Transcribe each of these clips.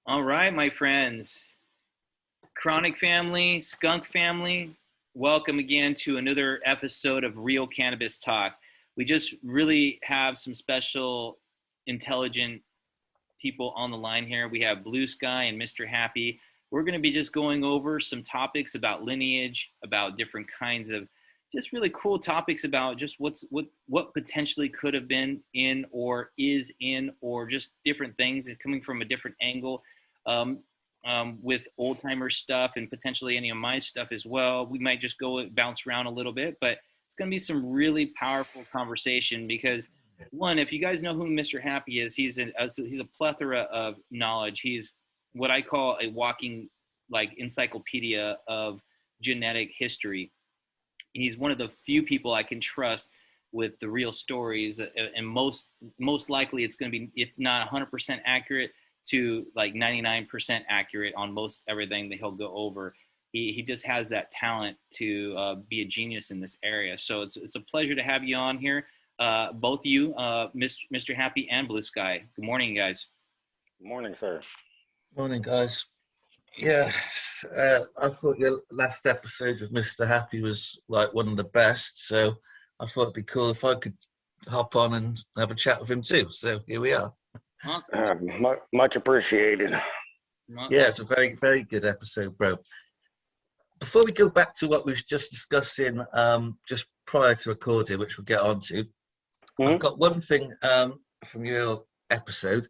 All right, my friends, Chronic family, Skunk family, welcome again to another episode of Real Cannabis Talk. We just really have some special, intelligent people on the line here. We have Blue Sky and Mr. Happy. We're going to be just going over some topics about lineage, about different kinds of just really cool topics about just what potentially could have been in or is in, or just different things and coming from a different angle. With old timer stuff and potentially any of my stuff as well. We might just go bounce around a little bit, but it's going to be some really powerful conversation because, one, if you guys know who Mr. Happy is, he's a plethora of knowledge. He's what I call a walking encyclopedia of genetic history. He's one of the few people I can trust with the real stories, and most likely it's going to be, if not 100% accurate, to like 99% accurate on most everything that he'll go over. He just has that talent to be a genius in this area. So it's a pleasure to have you on here, both of you, Mr. Happy and Blue Sky. Good morning, guys. Good morning, sir. Morning, guys. Yeah, I thought your last episode with Mr. Happy was like one of the best, so I thought it'd be cool if I could hop on and have a chat with him too. So here we are. Awesome. Much appreciated. Yeah, it's a very, very good episode, bro. Before we go back to what we was just discussing just prior to recording, which we'll get on to, I've got one thing from your episode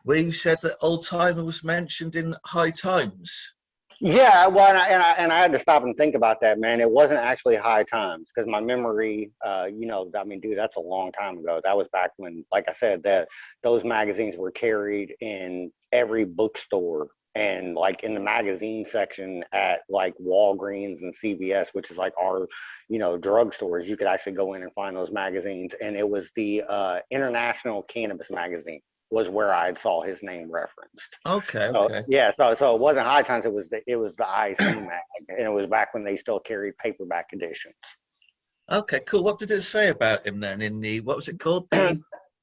where you said that old timer was mentioned in High Times. Yeah, well, and I had to stop and think about that, man. It wasn't actually High Times because my memory, dude, that's a long time ago. That was back when, like I said, that those magazines were carried in every bookstore and like in the magazine section at like Walgreens and CVS, which is like our, drugstores. You could actually go in and find those magazines, and it was the International Cannabis Magazine was where I saw his name referenced. Okay. So it wasn't High Times. It was the IC mag, and it was back when they still carried paperback editions. Okay, cool. What did it say about him then? In the, what was it called?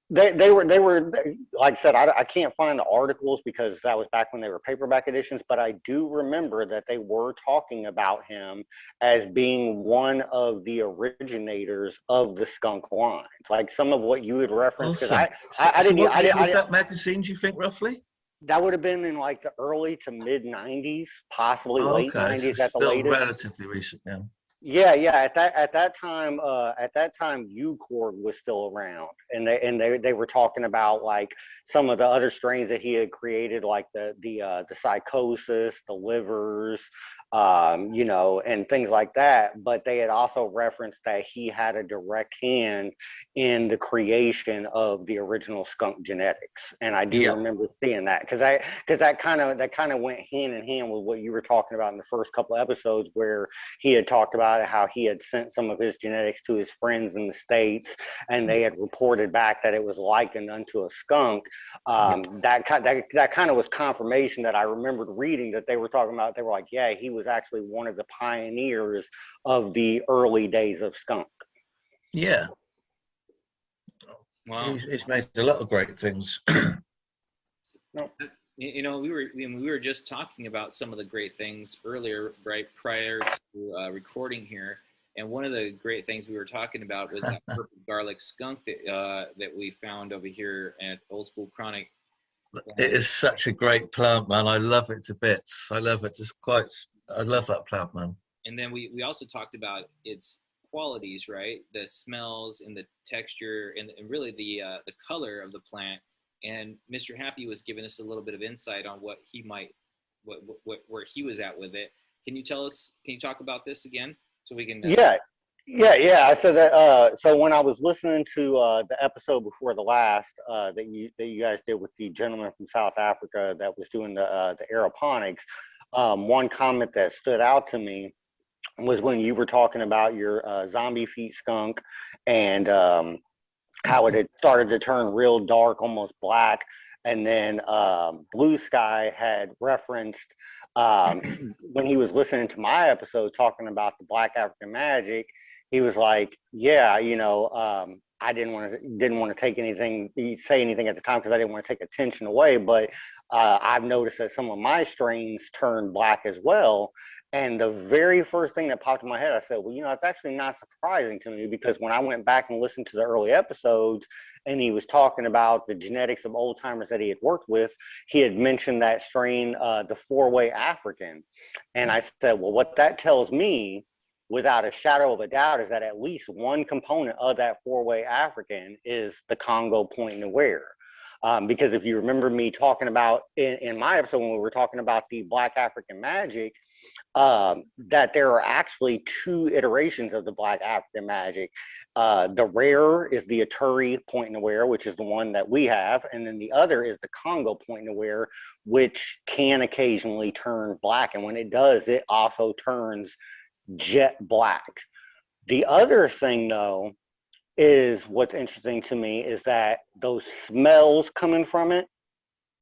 They were like I said, I can't find the articles because that was back when they were paperback editions, but I do remember that they were talking about him as being one of the originators of the Skunk line. Like some of what you had referenced. Awesome. What was that magazine, do you think, roughly? That would have been in like the early to mid 90s, possibly late 90s so at the latest. Relatively recent, yeah. Yeah. At that time, U-Cord was still around, and they were talking about like some of the other strains that he had created, like the psychosis, the livers, and things like that. But they had also referenced that he had a direct hand in the creation of the original skunk genetics, and I do remember seeing that because that kind of went hand in hand with what you were talking about in the first couple of episodes, where he had talked about how he had sent some of his genetics to his friends in the States, and they had reported back that it was likened unto a skunk. That kind of was confirmation that I remembered reading that they were talking about. They were like, yeah, he was actually one of the pioneers of the early days of skunk. Yeah. Wow. He's made a lot of great things. We were just talking about some of the great things earlier, right prior to recording here, and one of the great things we were talking about was that purple garlic skunk that we found over here at Old School Chronic. It is such a great plant, man. I love it to bits. I love it. I love that plant, man. And then we also talked about its qualities, right? The smells and the texture and really the color of the plant. And Mr. Happy was giving us a little bit of insight on what he might, where he was at with it. Can you talk about this again so we can? Yeah. I said that. So when I was listening to the episode before the last that you guys did with the gentleman from South Africa that was doing the aeroponics, one comment that stood out to me was when you were talking about your zombie feet skunk and how it had started to turn real dark, almost black. And then Blue Sky had referenced when he was listening to my episode talking about the Black African Magic, he was like, yeah, I didn't want to say anything at the time because I didn't want to take attention away. But I've noticed that some of my strains turn black as well. And the very first thing that popped in my head, I said, well, it's actually not surprising to me, because when I went back and listened to the early episodes and he was talking about the genetics of old timers that he had worked with, he had mentioned that strain, the 4-way African. And I said, well, what that tells me, without a shadow of a doubt, is that at least one component of that 4-way African is the Congo Point Noir. Because if you remember me talking about in my episode when we were talking about the Black African Magic, that there are actually 2 iterations of the Black African Magic. The rare is the Ituri Point Noir, which is the one that we have, and then the other is the Congo Point Noir, which can occasionally turn black, and when it does, it also turns jet black. The other thing, though, is what's interesting to me is that those smells coming from it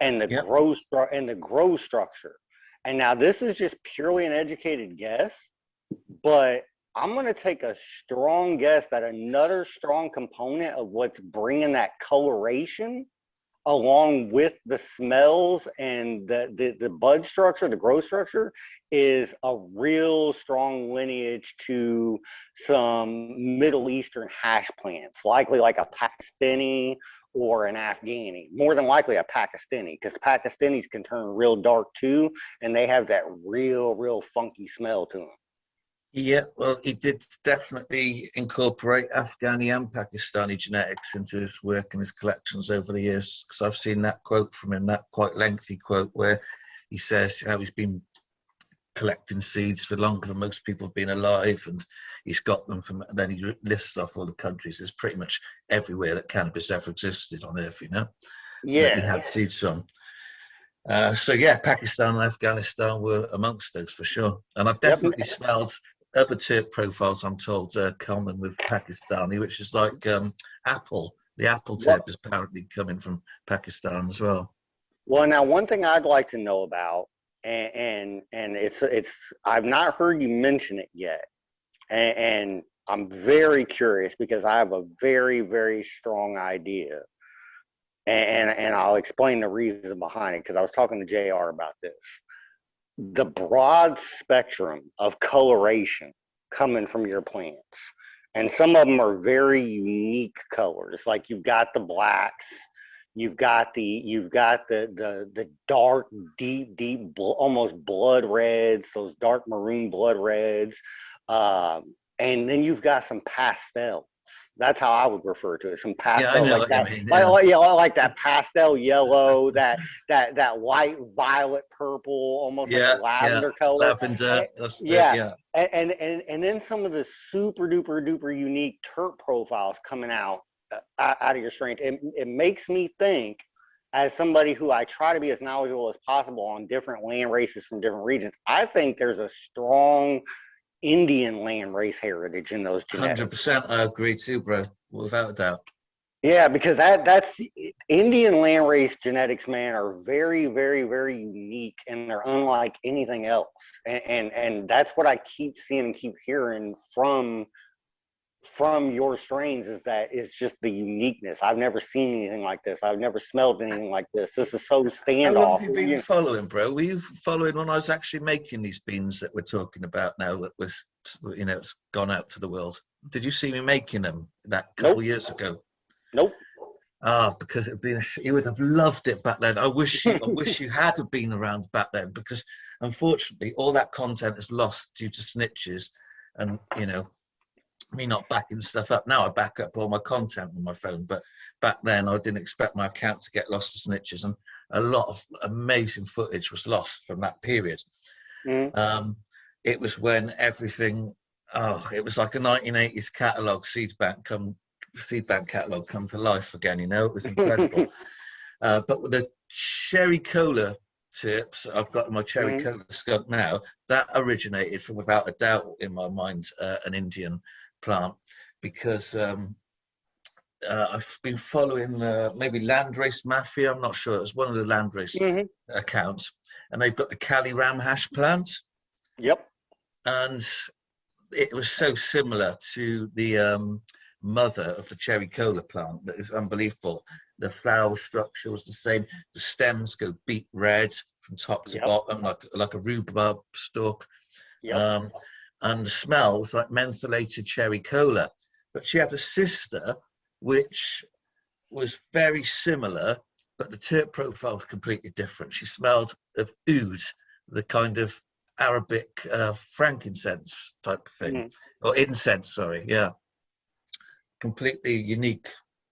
and the growth structure. And now this is just purely an educated guess, but I'm going to take a strong guess that another strong component of what's bringing that coloration along with the smells and the bud structure, the growth structure, is a real strong lineage to some Middle Eastern hash plants, likely like a Pakistani or an Afghani, more than likely a Pakistani, because Pakistanis can turn real dark too, and they have that real funky smell to them. Yeah, well, he did definitely incorporate Afghani and Pakistani genetics into his work and his collections over the years, because I've seen that quote from him, that quite lengthy quote where he says how he's been collecting seeds for longer than most people have been alive, and he's got them from, and then he lists off all the countries. There's pretty much everywhere that cannabis ever existed on Earth, that he had seeds from. So yeah, Pakistan and Afghanistan were amongst those for sure. And I've definitely smelled other terp profiles, I'm told, common with Pakistani, which is like apple. The apple terp is apparently coming from Pakistan as well. Well, now one thing I'd like to know about, and it's I've not heard you mention it yet, and I'm very curious because I have a very strong idea, and I'll explain the reason behind it, because I was talking to JR about this. The broad spectrum of coloration coming from your plants, and some of them are very unique colors. Like you've got the blacks, you've got the dark, deep, almost blood reds, those dark maroon blood reds, and then you've got some pastels. That's how I would refer to it. Some pastel, like that pastel yellow, that light violet purple, almost like a lavender color. Lavender. And then some of the super duper unique terp profiles coming out of your strains. It makes me think, as somebody who I try to be as knowledgeable as possible on different land races from different regions, I think there's a strong Indian land race heritage in those genetics. 100%, I agree too, bro, without a doubt. Yeah, because that's Indian land race genetics, man, are very unique, and they're unlike anything else. And that's what I keep seeing and keep hearing from your strains, is that it's just the uniqueness. I've never seen anything like this. I've never smelled anything like this. This is so standoff. How long have you been following, bro? Were you following when I was actually making these beans that we're talking about now, that was, it's gone out to the world? Did you see me making them that couple years ago? Nope. Because it'd been you would have loved it back then. I wish you had have been around back then, because unfortunately all that content is lost due to snitches and me not backing stuff up. Now I back up all my content on my phone, but back then I didn't expect my account to get lost to snitches, and a lot of amazing footage was lost from that period. It was when everything, it was like a 1980s catalogue, seed bank catalogue come to life again. It was incredible. But with the cherry cola terps I've got in my cherry cola skunk now, that originated from, without a doubt in my mind, an Indian plant, because I've been following maybe Landrace Mafia. I'm not sure. It was one of the Landrace accounts, and they've got the Cali Ram hash plant. Yep. And it was so similar to the mother of the cherry cola plant that is unbelievable. The flower structure was the same. The stems go beet red from top to bottom, like a rhubarb stalk. Yep. And the smell was like mentholated cherry cola. But she had a sister which was very similar, but the terp profile was completely different. She smelled of oud, the kind of Arabic frankincense type of thing, or incense, sorry. Yeah. Completely unique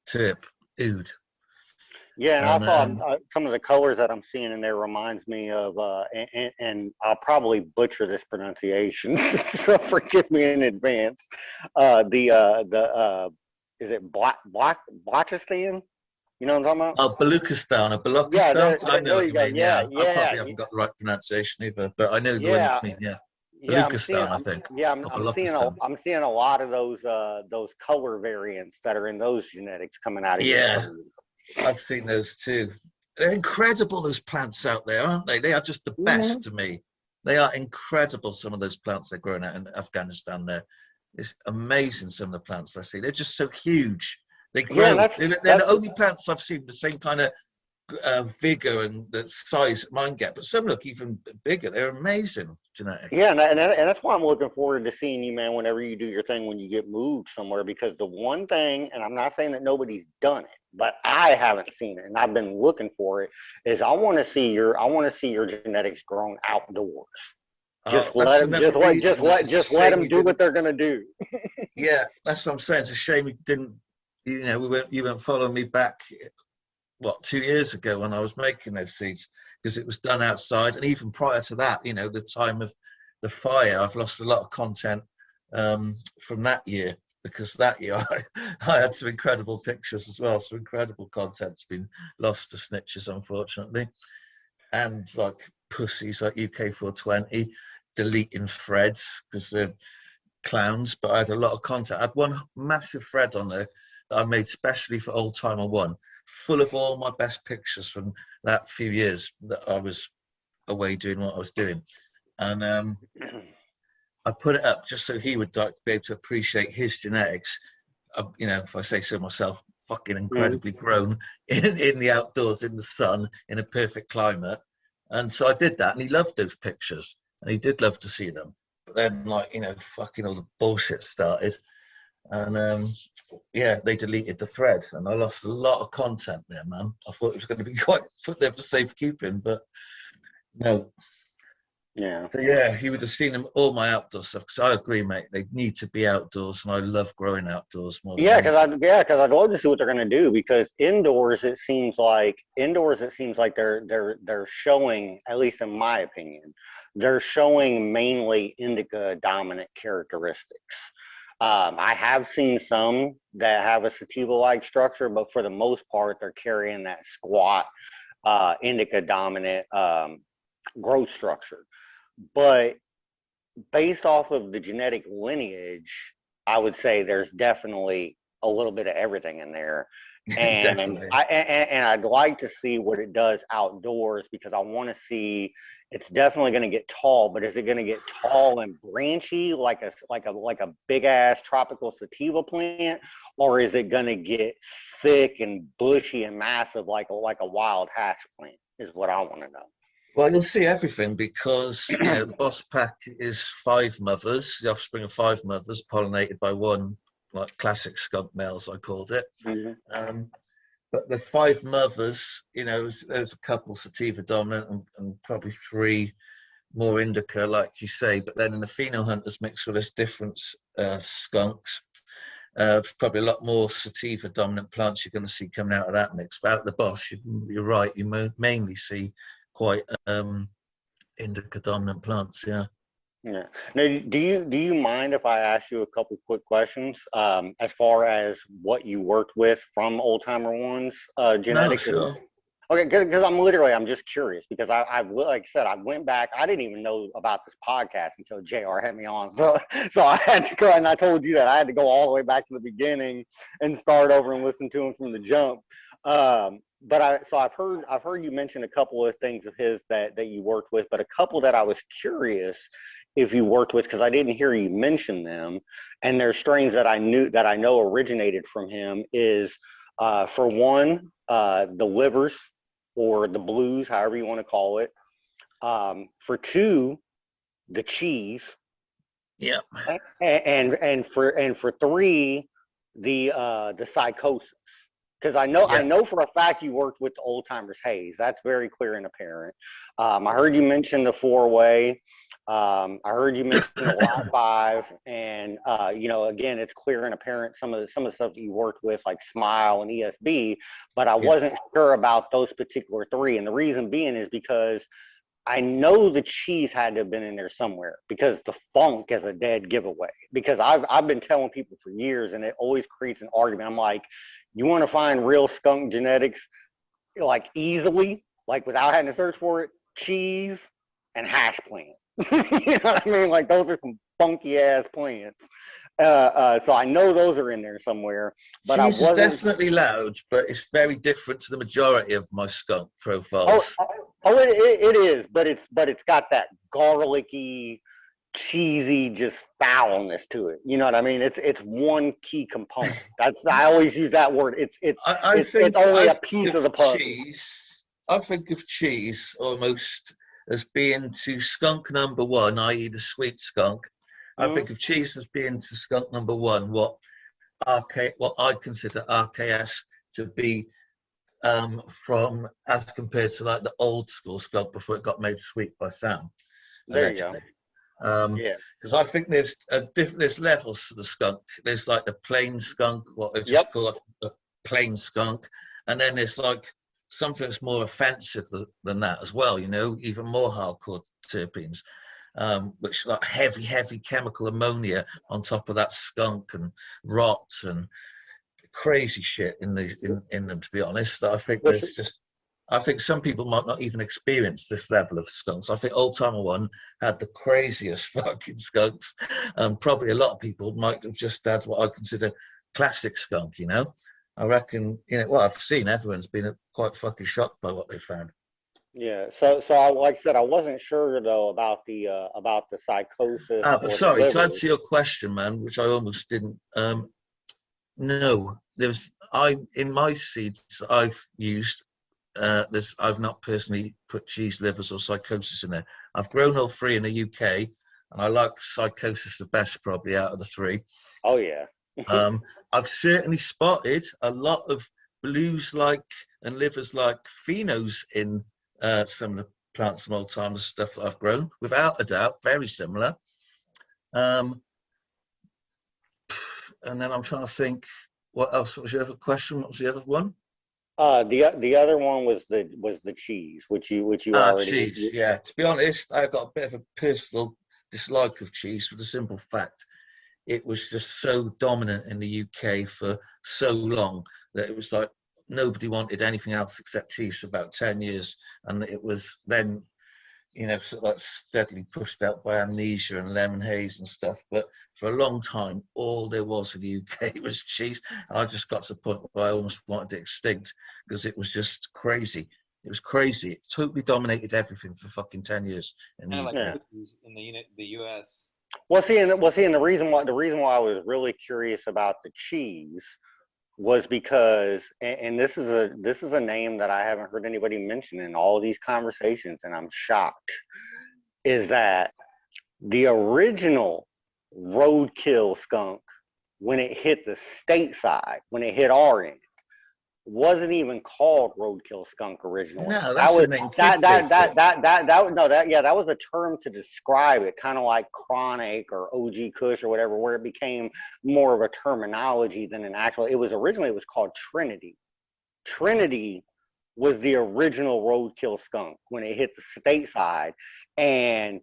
terp, oud. Yeah, and also some of the colors that I'm seeing in there reminds me of, and I'll probably butcher this pronunciation, so forgive me in advance. Is it Blachistan? You know what I'm talking about? Oh, Baluchistan or Yeah, Balochistan. I know there what you you go. mean. Yeah, I Yeah, probably haven't got the right pronunciation either, but I know the one you yeah, mean. Yeah, yeah. Baluchistan, I think. Or I'm Balochistan. seeing a lot of those color variants that are in those genetics coming out of here Yeah, for you. I've seen those too. They're incredible, those plants out there, aren't they? They are just the best to me. They are incredible, some of those plants they're growing out in Afghanistan there. It's amazing, some of the plants I see. They're just so huge. They Yeah, grow. They're the only plants I've seen the same kind of vigor and the size mine get, but some look even bigger. They're amazing genetics. Yeah, and that's why I'm looking forward to seeing you, man, whenever you do your thing when you get moved somewhere. Because the one thing, and I'm not saying that nobody's done it, but I haven't seen it, and I've been looking for it, is I want to see your genetics grown outdoors. Just let them, just let them do what they're gonna do. Yeah, that's what I'm saying. It's a shame we didn't. You weren't following me back. What, 2 years ago when I was making those seeds, because it was done outside, and even prior to that, the time of the fire, I've lost a lot of content from that year, because that year I had some incredible pictures as well. Some incredible content's been lost to snitches, unfortunately, and like pussies like UK 420 deleting threads because they're clowns. But I had a lot of content. I had one massive thread on there that I made specially for Old Timer One, full of all my best pictures from that few years that I was away doing what I was doing. And I put it up just so he would be able to appreciate his genetics. If I say so myself, fucking incredibly grown in the outdoors, in the sun, in a perfect climate. And so I did that, and he loved those pictures, and he did love to see them. But then, fucking all the bullshit started. And they deleted the thread, and I lost a lot of content there, man. I thought it was going to be quite put there for safekeeping, but no. Yeah. So you would have seen all my outdoor stuff, because I agree, mate. They need to be outdoors, and I love growing outdoors more. Because I'd love to see what they're going to do, because indoors it seems like they're showing, at least in my opinion, they're showing mainly indica dominant characteristics. I have seen some that have a sativa-like structure, but for the most part, they're carrying that squat indica dominant growth structure. But based off of the genetic lineage, I would say there's definitely a little bit of everything in there. And I'd like to see what it does outdoors, because I want to see. It's definitely going to get tall, but is it going to get tall and branchy like a big ass tropical sativa plant, or is it going to get thick and bushy and massive like a wild hash plant? Is what I want to know. Well, you'll see everything, because the boss pack is 5 mothers, the offspring of 5 mothers, pollinated by one, like classic skunk males, I called it. But the 5 mothers, there's a couple sativa dominant and probably 3 more indica, like you say. But then in the Pheno hunters mix with this different skunks, there's probably a lot more sativa dominant plants you're going to see coming out of that mix. But out of the boss, you're right, you mainly see quite indica dominant plants. Yeah. Now, do you mind if I ask you a couple quick questions as far as what you worked with from Old Timer One's genetics? No, sure. Okay, because I'm just curious, because I like I said, I went back. I didn't even know about this podcast until JR had me on. So I had to go, and I told you that I had to go all the way back to the beginning and start over and listen to him from the jump. But I've heard you mention a couple of things of his that you worked with, but a couple that I was curious if you worked with, because I didn't hear you mention them, and there's strains that I know originated from him. Is for one, the livers or the blues, however you want to call it. For 2, the cheese. Yeah. And for 3, the psychosis. Because I know for a fact you worked with the Old Timers Haze. That's very clear and apparent. I heard you mention the 4-way. I heard you mention the Lot 5, and again, it's clear and apparent some of the stuff that you worked with, like Smile and ESB. But I wasn't sure about those particular 3, and the reason being is because I know the cheese had to have been in there somewhere, because the funk is a dead giveaway. Because I've been telling people for years, and it always creates an argument. I'm like, you want to find real skunk genetics, like easily, like without having to search for it, cheese and hash plant. You know what I mean? Like, those are some funky ass plants. So I know those are in there somewhere. But cheese is definitely loud, but it's very different to the majority of my skunk profiles. It is, but it's got that garlicky, cheesy, just foulness to it. You know what I mean? It's one key component. I always use that word. It's only a piece of the puzzle. I think of cheese almost as being to skunk number 1, i.e. the sweet skunk. I think of cheese as being to skunk number 1 what I consider RKS to be from, as compared to like the old school skunk before it got made sweet by Sam. There you go. Because I think there's levels to the skunk. There's like the plain skunk, what I just call a plain skunk, and then there's like something that's more offensive than that as well. Even more hardcore terpenes, which like heavy chemical ammonia on top of that skunk and rot and crazy shit in them. To be honest, I think some people might not even experience this level of skunks. I think Old Timer 1 had the craziest fucking skunks. Probably a lot of people might have just had what I consider classic skunk. I reckon, I've seen everyone's been quite fucking shocked by what they found. Yeah. So like I said, I wasn't sure though about the psychosis. But sorry, to answer your question, man, which I almost didn't. No, in my seeds I've used. I've not personally put cheese livers or psychosis in there. I've grown all 3 in the UK, and I like psychosis the best probably out of the 3. Oh yeah. I've certainly spotted a lot of blues like and livers like Phenos in some of the plants and Old Timers stuff that I've grown, without a doubt, very similar. And then I'm trying to think, what else? What was your other question? What was the other one? The other one was the cheese, which you already. Cheese, yeah. To be honest, I've got a bit of a personal dislike of cheese for the simple fact it was just so dominant in the UK for so long that it was like nobody wanted anything else except cheese for about 10 years, and it was then sort of like steadily pushed out by amnesia and lemon haze and stuff. But for a long time, all there was in the UK was cheese. And I just got to the point where I almost wanted it extinct because it was just crazy. It was crazy. It totally dominated everything for fucking 10 years. In the US. And the reason why I was really curious about the cheese was because, and this is a name that I haven't heard anybody mention in all these conversations, and I'm shocked, is that the original roadkill skunk, when it hit the stateside, when it hit our end, wasn't even called roadkill skunk originally. No, that was a term to describe it, kind of like chronic or OG Kush or whatever, where it became more of a terminology than an actual. It was called Trinity. Trinity was the original roadkill skunk when it hit the stateside, and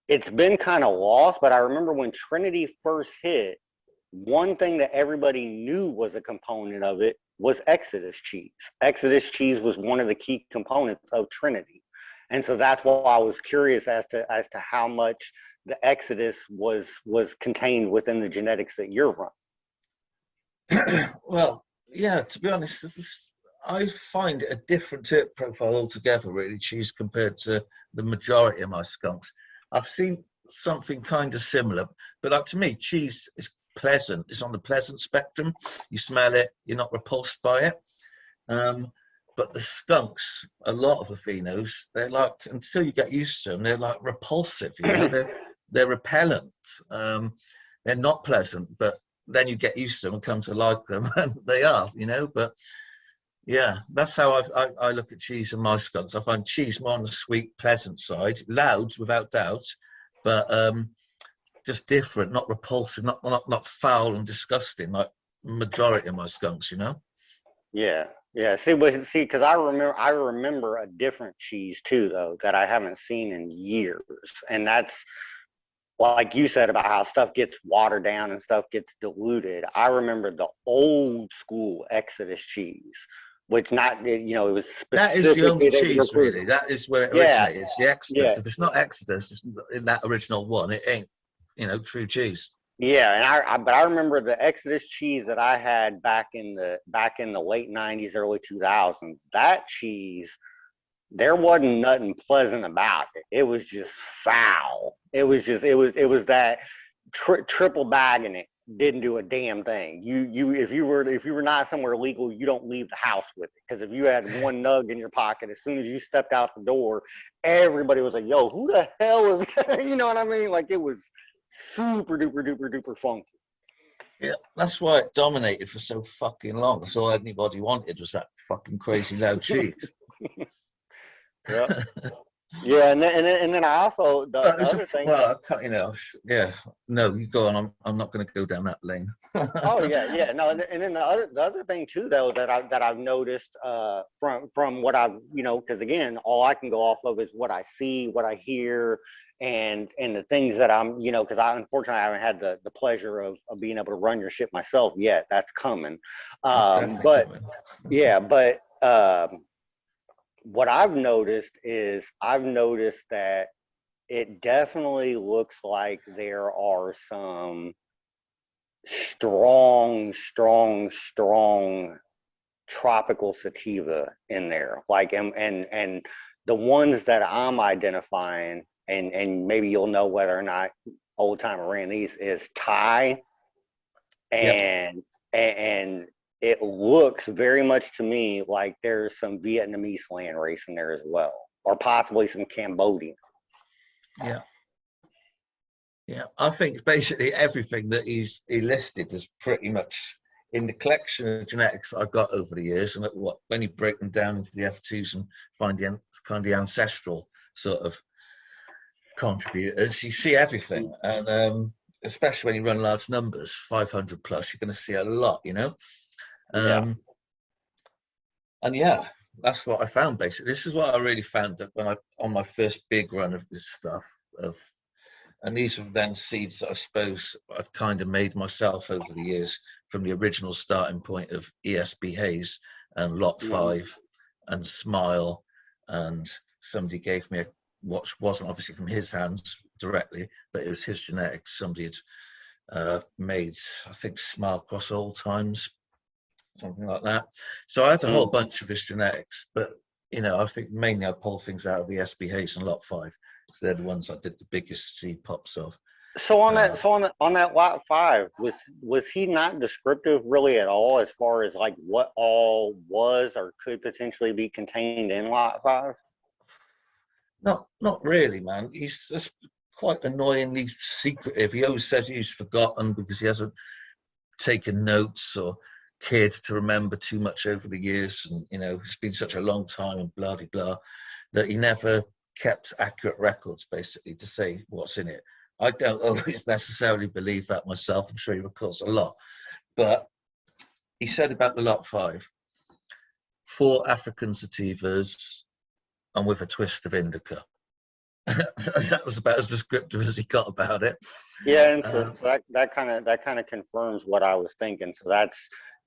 it's been kind of lost. But I remember when Trinity first hit, one thing that everybody knew was a component of it was Exodus cheese. Exodus cheese was one of the key components of Trinity. And so that's why I was curious as to how much the Exodus was contained within the genetics that you're running. Well, yeah, to be honest, I find it a different tip profile altogether, really, cheese, compared to the majority of my skunks. I've seen something kind of similar, but like, to me, cheese is pleasant. It's on the pleasant spectrum. You smell it, you're not repulsed by it. But the skunks, a lot of the phenos, they're like, until you get used to them, they're like repulsive, you know, they're repellent. They're not pleasant, but then you get used to them and come to like them, and they are, you know. But yeah, that's how I look at cheese and my skunks. I find cheese more on the sweet, pleasant side, loud without doubt, but just different, not repulsive, not foul and disgusting like majority of my skunks, you know. Yeah, yeah. See, because I remember a different cheese too, though, that I haven't seen in years, and that's like you said about how stuff gets watered down and stuff gets diluted. I remember the old school Exodus cheese, which not, you know, it was That is the only specifically they cheese, recruited. really. That is where it Yeah, originated. It's the yeah. Exodus. If it's not Exodus, it's in that original one, it ain't, you know, true cheese. Yeah, and but I remember the Exodus cheese that I had back in the late '90s, early 2000s. That cheese, there wasn't nothing pleasant about it. It was just foul. It was that triple bagging it didn't do a damn thing. If you were not somewhere legal, you don't leave the house with it, because if you had one nug in your pocket, as soon as you stepped out the door, everybody was like, "Yo, who the hell is?" You know what I mean? Like, it was super duper duper duper funky. Yeah, that's why it dominated for so fucking long. That's all anybody wanted was that fucking crazy loud cheese. Yeah. Yeah, and then I also But the it's other thing. well, you know, yeah. No, you go on. I'm not going to go down that lane. Oh yeah, yeah. No, and then the other thing too, though, that I've noticed from what I've, because again, all I can go off of is what I see, what I hear, and the things that because I unfortunately I haven't had the pleasure of being able to run your ship myself yet. That's coming. That's definitely But coming. yeah, but what I've noticed that it definitely looks like there are some strong, strong, strong tropical sativa in there. Like, and the ones that I'm identifying, and maybe you'll know whether or not Old Timer ran these, is Thai, Yep. and it looks very much to me like there's some Vietnamese Landrace in there as well, or possibly some Cambodian. Yeah. Yeah, I think basically everything that he listed is pretty much in the collection of genetics I've got over the years. And when you break them down into the F2s and find the kind of the ancestral sort of contributors, you see everything. And especially when you run large numbers, 500 plus, you're going to see a lot, you know. Yeah. And yeah, that's what I found basically. This is what I really found that when on my first big run of this stuff and these are then seeds that I suppose I've kind of made myself over the years from the original starting point of ESB Haze and Lot 5 and Smile. And somebody gave me what wasn't obviously from his hands directly, but it was his genetics. Somebody had made, I think, Smile Cross Old Times, something like that. So I had a whole bunch of his genetics, but I think mainly I pull things out of ESB Haze and Lot 5. They're the ones I did the biggest seed pops of. So on that lot 5, was he not descriptive really at all as far as like what all was or could potentially be contained in lot 5? Not really, man. He's just quite annoyingly secretive. He always says he's forgotten because he hasn't taken notes or cared to remember too much over the years, and it's been such a long time and blah de blah that he never kept accurate records basically to say what's in it. I don't always necessarily believe that myself. I'm sure he records a lot, but he said about the lot 5, 4 African sativas and with a twist of indica. That was about as descriptive as he got about it. Yeah, and so that kind of confirms what I was thinking. So that's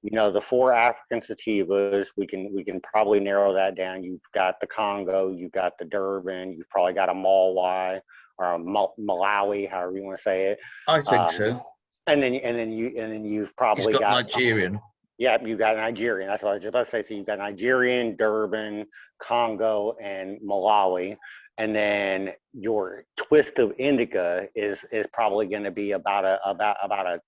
the 4 African sativas. We can probably narrow that down. You've got the Congo, you've got the Durban, you've probably got a Malawi or a Malawi, however you want to say it. I think so. And then you've probably got Nigerian. Yeah, you got Nigerian. That's what I was just about to say. So you've got Nigerian, Durban, Congo, and Malawi. And then your twist of indica is probably going to be about a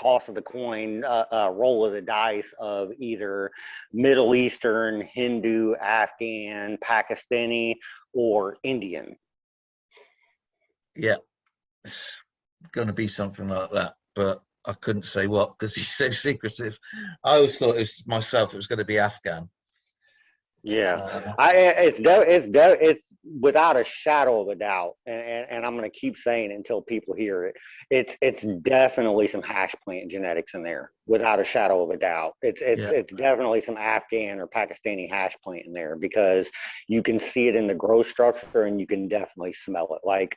toss of the coin, roll of the dice of either Middle Eastern, Hindu, Afghan, Pakistani, or Indian. Yeah, it's going to be something like that, but I couldn't say what because he's so secretive. I always thought it was myself. It was going to be Afghan. Yeah, it's without a shadow of a doubt, and I'm going to keep saying it until people hear it. It's definitely some hash plant genetics in there, without a shadow of a doubt. It's definitely some Afghan or Pakistani hash plant in there because you can see it in the growth structure and you can definitely smell it. Like,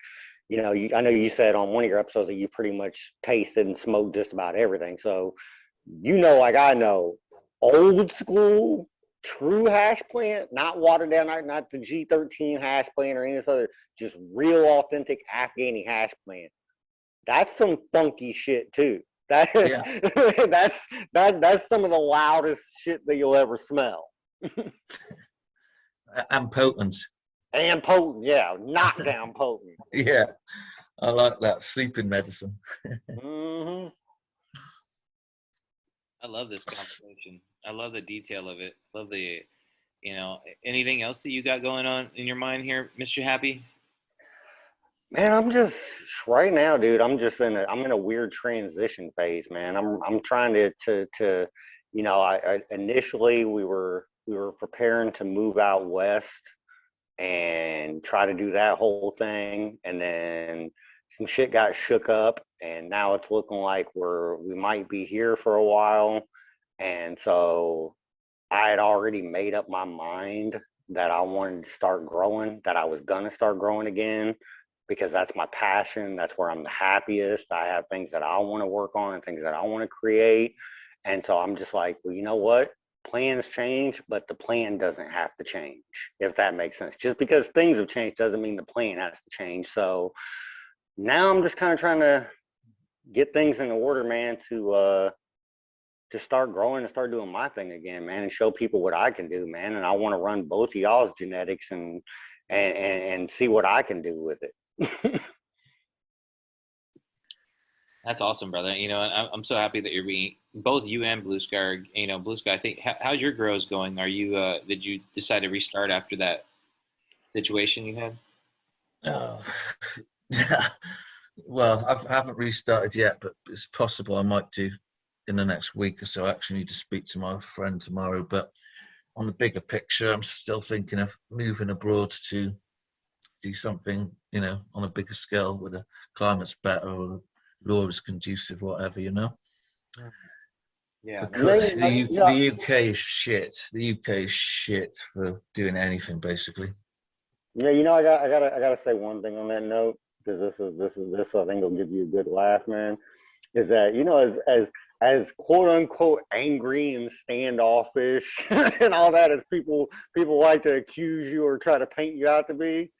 you know, I know you said on one of your episodes that you pretty much tasted and smoked just about everything. So, you know, like I know, old school true hash plant, not watered down, not the G13 hash plant or any of this other, just real authentic Afghani hash plant. That's some funky shit too. That that's some of the loudest shit that you'll ever smell. And potent. And potent, yeah, knockdown potent. Yeah, I like that sleeping medicine. Mm-hmm. I love this conversation. I love the detail of it. I love the, you know, anything else that you got going on in your mind here, Mr. Happy? Man, I'm just right now, dude. I'm in a weird transition phase, man. I'm trying to you know, I initially we were preparing to move out west and try to do that whole thing, and then some shit got shook up, and now it's looking like we might be here for a while. And so I had already made up my mind that I wanted to start growing, that I was gonna start growing again, because that's my passion. That's where I'm the happiest. I have things that I want to work on and things that I want to create. And so I'm just like, well, you know what? Plans change, but the plan doesn't have to change, if that makes sense. Just because things have changed doesn't mean the plan has to change. So now I'm just kind of trying to get things in order, man, to start growing and start doing my thing again, man, and show people what I can do, man. And I want to run both of y'all's genetics and see what I can do with it. That's awesome, brother. You know, I'm so happy that you're being both you and Blue Sky. You know, Blue Sky. I think how's your grows going? Are you did you decide to restart after that situation you had? Oh, yeah. Well, I haven't restarted yet, but it's possible I might do in the next week or so. I actually need to speak to my friend tomorrow. But on the bigger picture, I'm still thinking of moving abroad to do something, you know, on a bigger scale where the climate's better or law is conducive, whatever, you know. Yeah, the UK is shit. The UK is shit for doing anything, basically. Yeah, you know, I gotta say one thing on that note, because this I think will give you a good laugh, man. Is that, you know, as quote unquote angry and standoffish and all that as people like to accuse you or try to paint you out to be.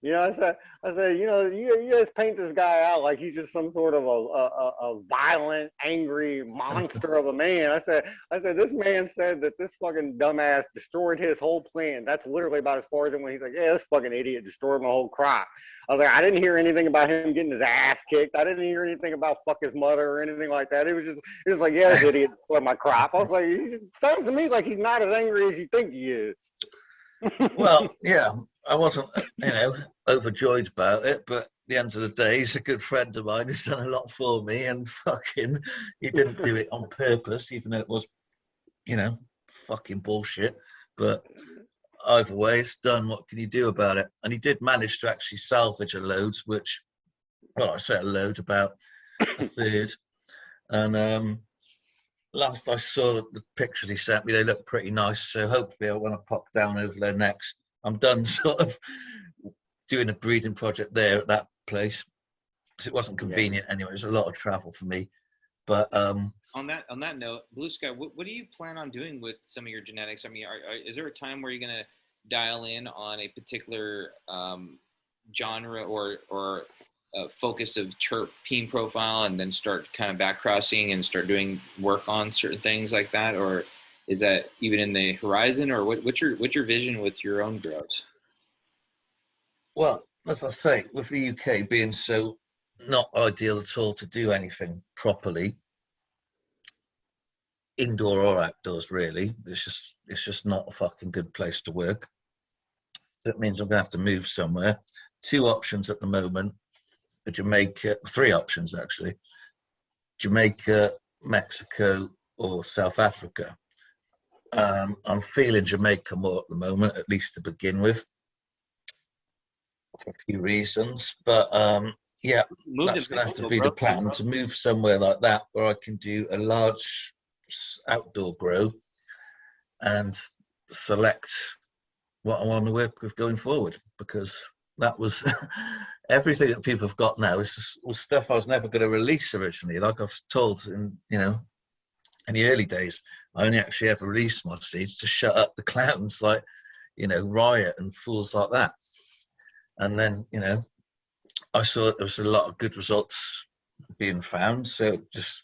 You know, I said, you know, you guys paint this guy out like he's just some sort of a violent, angry monster of a man. I said, this man said that this fucking dumbass destroyed his whole plan. That's literally about as far as it went. He's like, yeah, this fucking idiot destroyed my whole crop. I was like, I didn't hear anything about him getting his ass kicked. I didn't hear anything about fuck his mother or anything like that. It was like, yeah, this idiot destroyed my crop. I was like, it sounds to me like he's not as angry as you think he is. Well, yeah, I wasn't, you know, overjoyed about it, but at the end of the day, he's a good friend of mine who's done a lot for me, and fucking, he didn't do it on purpose, even though it was, you know, fucking bullshit. But either way, it's done. What can you do about it? And he did manage to actually salvage a load, which, well, I say a load, about a third. And last I saw the pictures he sent me, they look pretty nice. So hopefully when I pop down over there next, I'm done sort of doing a breeding project there at that place. Because it wasn't convenient anyway. It was a lot of travel for me. But on that note, Blue Sky, what do you plan on doing with some of your genetics? I mean, is there a time where you're going to dial in on a particular genre or focus of terpene profile and then start kind of back crossing and start doing work on certain things like that? Or is that even in the horizon, or what's your vision with your own grows? Well, as I say, with the UK being so not ideal at all to do anything properly, indoor or outdoors, really. It's just not a fucking good place to work. That means I'm going to have to move somewhere. 2 options at the moment: Jamaica, 3 options actually: Jamaica, Mexico, or South Africa. I'm feeling Jamaica more at the moment, at least to begin with, for a few reasons. But yeah, that's going to have to be the plan, to move somewhere like that where I can do a large outdoor grow and select what I want to work with going forward, because that was everything that people have got now is just, was stuff I was never going to release originally. Like I've told in the early days, I only actually ever released my seeds to shut up the clowns like Riot and fools like that. And then I saw there was a lot of good results being found, so it just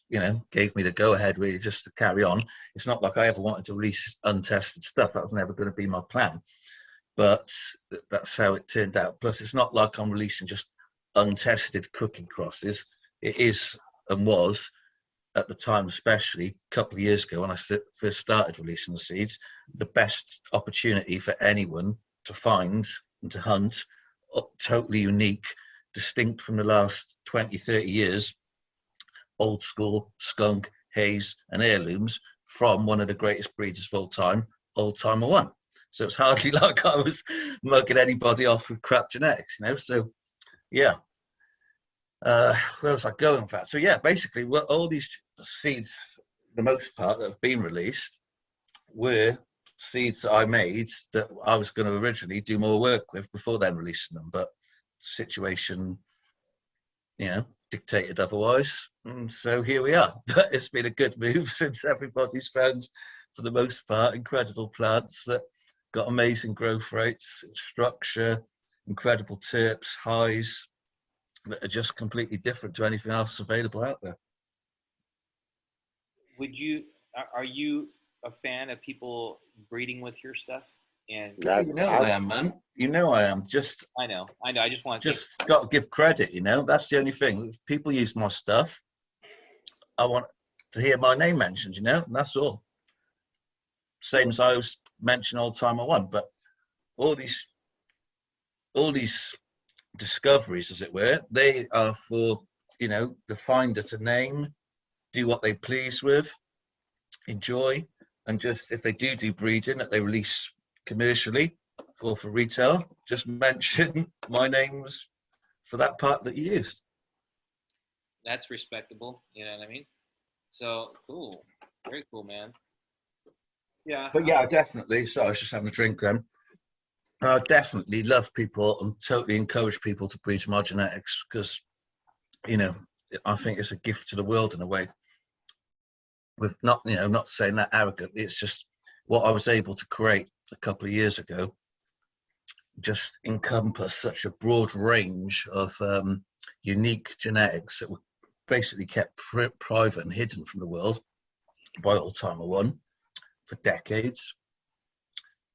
gave me the go ahead really just to carry on. It's not like I ever wanted to release untested stuff. That was never going to be my plan, but that's how it turned out. Plus, it's not like I'm releasing just untested cooking crosses. It is, and was at the time, especially a couple of years ago when I first started releasing the seeds, the best opportunity for anyone to find and to hunt totally unique, distinct from the last 20, 30 years, old school, skunk, haze, and heirlooms from one of the greatest breeders of all time, Old Timer One. So it's hardly like I was mugging anybody off with crap genetics, So, yeah. Where was I going with that? So, yeah, basically, all these seeds, the most part that have been released, were seeds that I made that I was going to originally do more work with before then releasing them. But situation, dictated otherwise. And so here we are. But it's been a good move since everybody's found, for the most part, incredible plants that got amazing growth rates, structure, incredible terps, highs that are just completely different to anything else available out there. Are you a fan of people breeding with your stuff? And I am, man. I am. I know. I just want got to give credit. That's the only thing. If people use my stuff, I want to hear my name mentioned. And that's all. Same as I was mentioning Old Timer One, but all these discoveries, as it were, they are for the finder to name, do what they please with, enjoy, and just if they do breeding that they release commercially or for retail, just mention my names for that part that you used. That's respectable, you know what I mean? So cool, very cool, man. Yeah. But yeah, definitely. So I was just having a drink then. I definitely love people and totally encourage people to breed my genetics because, I think it's a gift to the world in a way. With not saying that arrogantly, it's just what I was able to create a couple of years ago just encompass such a broad range of unique genetics that were basically kept private and hidden from the world by Old Timer One for decades.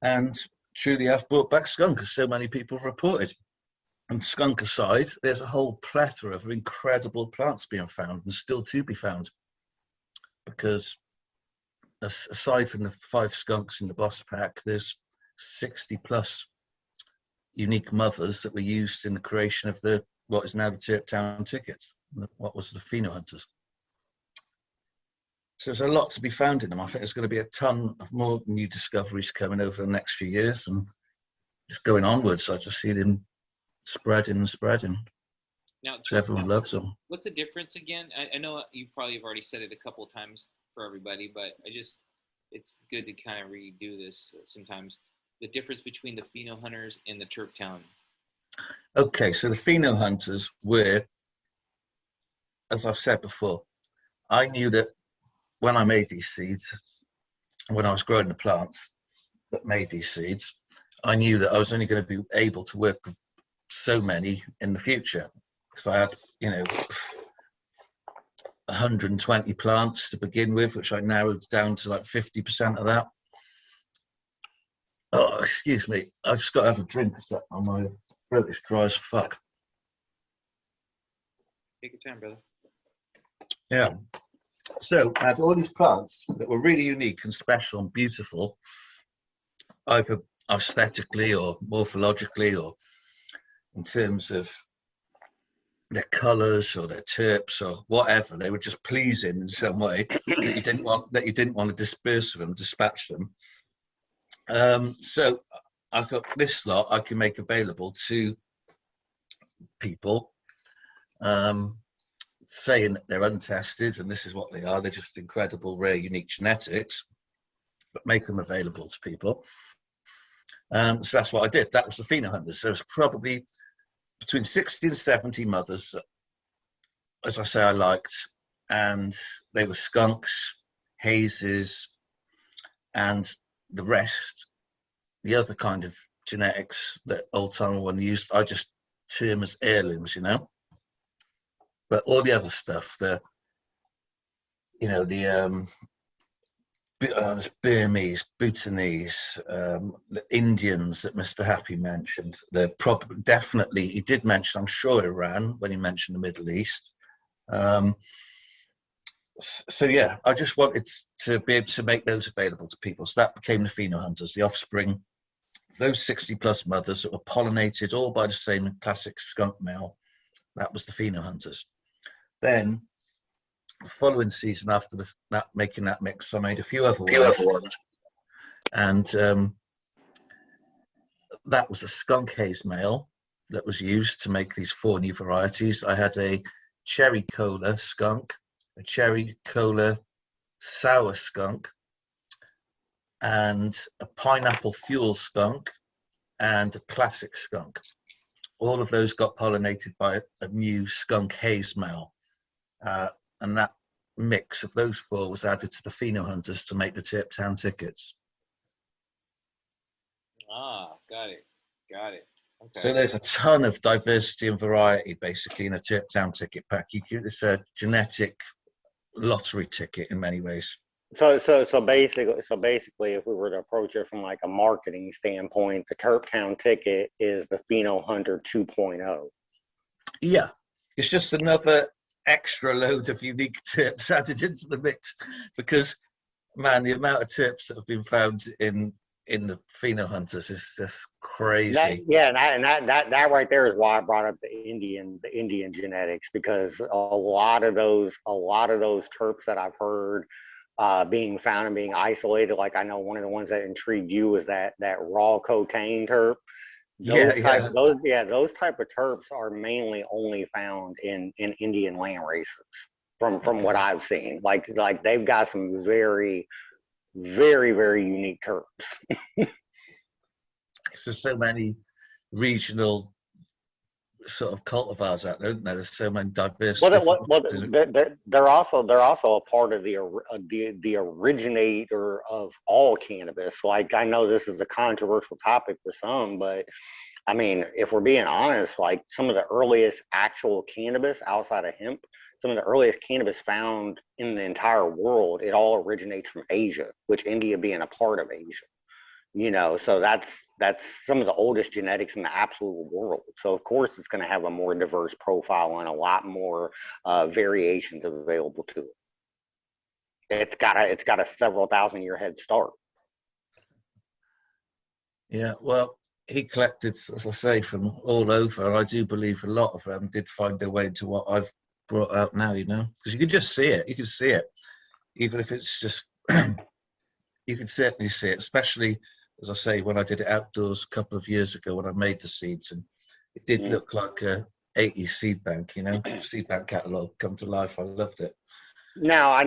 And truly have brought back skunk, as so many people have reported. And skunk aside, there's a whole plethora of incredible plants being found and still to be found. Because aside from the 5 skunks in the boss pack, there's 60 plus unique mothers that were used in the creation of what is now the Terpetown ticket, what was the Pheno hunters. So there's a lot to be found in them. I think there's going to be a ton of more new discoveries coming over the next few years and just going onwards. I just see them spreading and spreading. Now, everyone loves them. What's the difference again? I know you probably have already said it a couple of times for everybody, but it's good to kind of redo this sometimes. The difference between the Pheno hunters and the Terpetown. Okay, so the Pheno hunters were, as I've said before, I knew that when I made these seeds, when I was growing the plants that made these seeds, I knew that I was only going to be able to work with so many in the future because I had, 120 plants to begin with, which I narrowed down to like 50% of that. Oh, excuse me. I just got to have a drink on my throat. It's dry as fuck. Take your time, brother. Yeah. So I had all these plants that were really unique and special and beautiful, either aesthetically or morphologically or in terms of their colours or their terps or whatever. They were just pleasing in some way that you didn't want to disperse them, dispatch them. So I thought this lot I can make available to people, saying that they're untested and this is what they are. They're just incredible, rare, unique genetics, but make them available to people. So that's what I did. That was the Pheno hunters. So it's probably between 60 and 70 mothers that, as I say, I liked, and they were skunks, hazes, and the rest, the other kind of genetics that old timer one used, I just term as heirlooms, you know. But all the other stuff, the Burmese, Bhutanese, the Indians that Mr. Happy mentioned, definitely he did mention, I'm sure, Iran when he mentioned the Middle East. So yeah, I just wanted to be able to make those available to people. So that became the Pheno hunters, the offspring, those 60 plus mothers that were pollinated all by the same classic skunk male. That was the Pheno hunters. Then the following season, after making that mix, I made a few other ones, and that was a skunk haze male that was used to make these 4 new varieties. I had a cherry cola skunk, a cherry cola sour skunk, and a pineapple fuel skunk, and a classic skunk. All of those got pollinated by a new skunk haze male. And that mix of those 4 was added to the Pheno hunters to make the Terpetown tickets. Ah, got it. Okay. So there's a ton of diversity and variety basically in a Terpetown ticket pack. It's a genetic lottery ticket in many ways. So basically, if we were to approach it from like a marketing standpoint, the Terpetown ticket is the Pheno Hunter 2.0. Yeah, it's just another extra load of unique terps added into the mix, because man, the amount of terps that have been found in the Pheno hunters is just crazy. That right there is why I brought up the Indian genetics, because a lot of those terps that I've heard being found and being isolated, like I know one of the ones that intrigued you was that raw cocaine terp. Those type of terps are mainly only found in Indian land races, from what I've seen. Like they've got some very, very, very unique terps. There's so many regional sort of cultivars out there, isn't there? There's so many diverse. They're also a part of the originator of all cannabis. Like, I know this is a controversial topic for some, but I mean, if we're being honest, like some of the earliest actual cannabis outside of hemp, some of the earliest cannabis found in the entire world, it all originates from Asia, which India being a part of Asia. You know, so that's some of the oldest genetics in the absolute world. So of course it's going to have a more diverse profile and a lot more variations available to it. It's got a several thousand-year head start. Yeah, well, he collected, as I say, from all over, and I do believe a lot of them did find their way into what I've brought out now. You know, because you can just see it. You can see it, even if it's just. You can certainly see it, especially, as I say, when I did it outdoors a couple of years ago when I made the seeds, and it did look like a 80s seed bank, you know, seed bank catalog come to life. I loved it. Now, I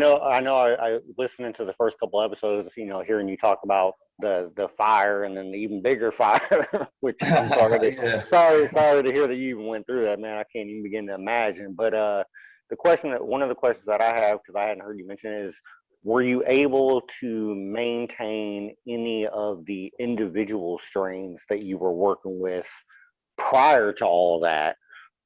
listening to the first couple episodes, you know, hearing you talk about the fire and then the even bigger fire, which I'm sorry to hear that you even went through that, man. I can't even begin to imagine. But one of the questions that I have, because I hadn't heard you mention, is, were you able to maintain any of the individual strains that you were working with prior to all of that?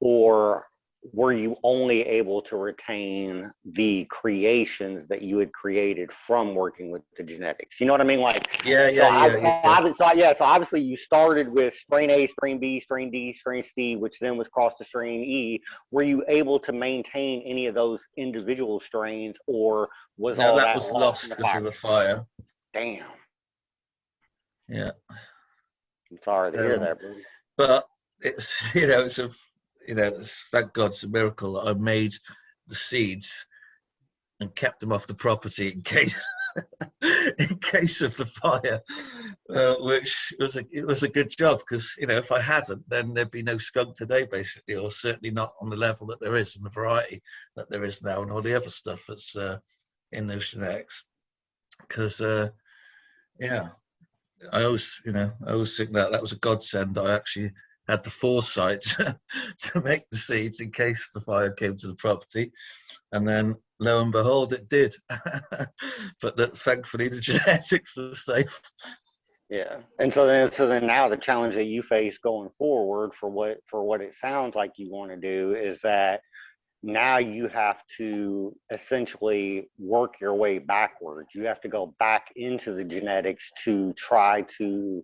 Or were you only able to retain the creations that you had created from working with the genetics? You know what I mean? Like, so obviously you started with strain A, strain B, strain D, strain C, which then was crossed to strain E. Were you able to maintain any of those individual strains, or was No, all that that was lost because of the fire. Damn. Yeah. I'm sorry to hear that, bro. But it's it's thank God it's a miracle that I made the seeds and kept them off the property in case in case of the fire, which was a good job, because if I hadn't, then there'd be no skunk today, basically, or certainly not on the level that there is and the variety that there is now and all the other stuff that's in those genetics. Because I always think that was a godsend. I actually had the foresight to make the seeds in case the fire came to the property, and then lo and behold, it did. But thankfully, the genetics are safe. Yeah, and so then now the challenge that you face going forward for what it sounds like you want to do is that now you have to essentially work your way backwards. You have to go back into the genetics to try to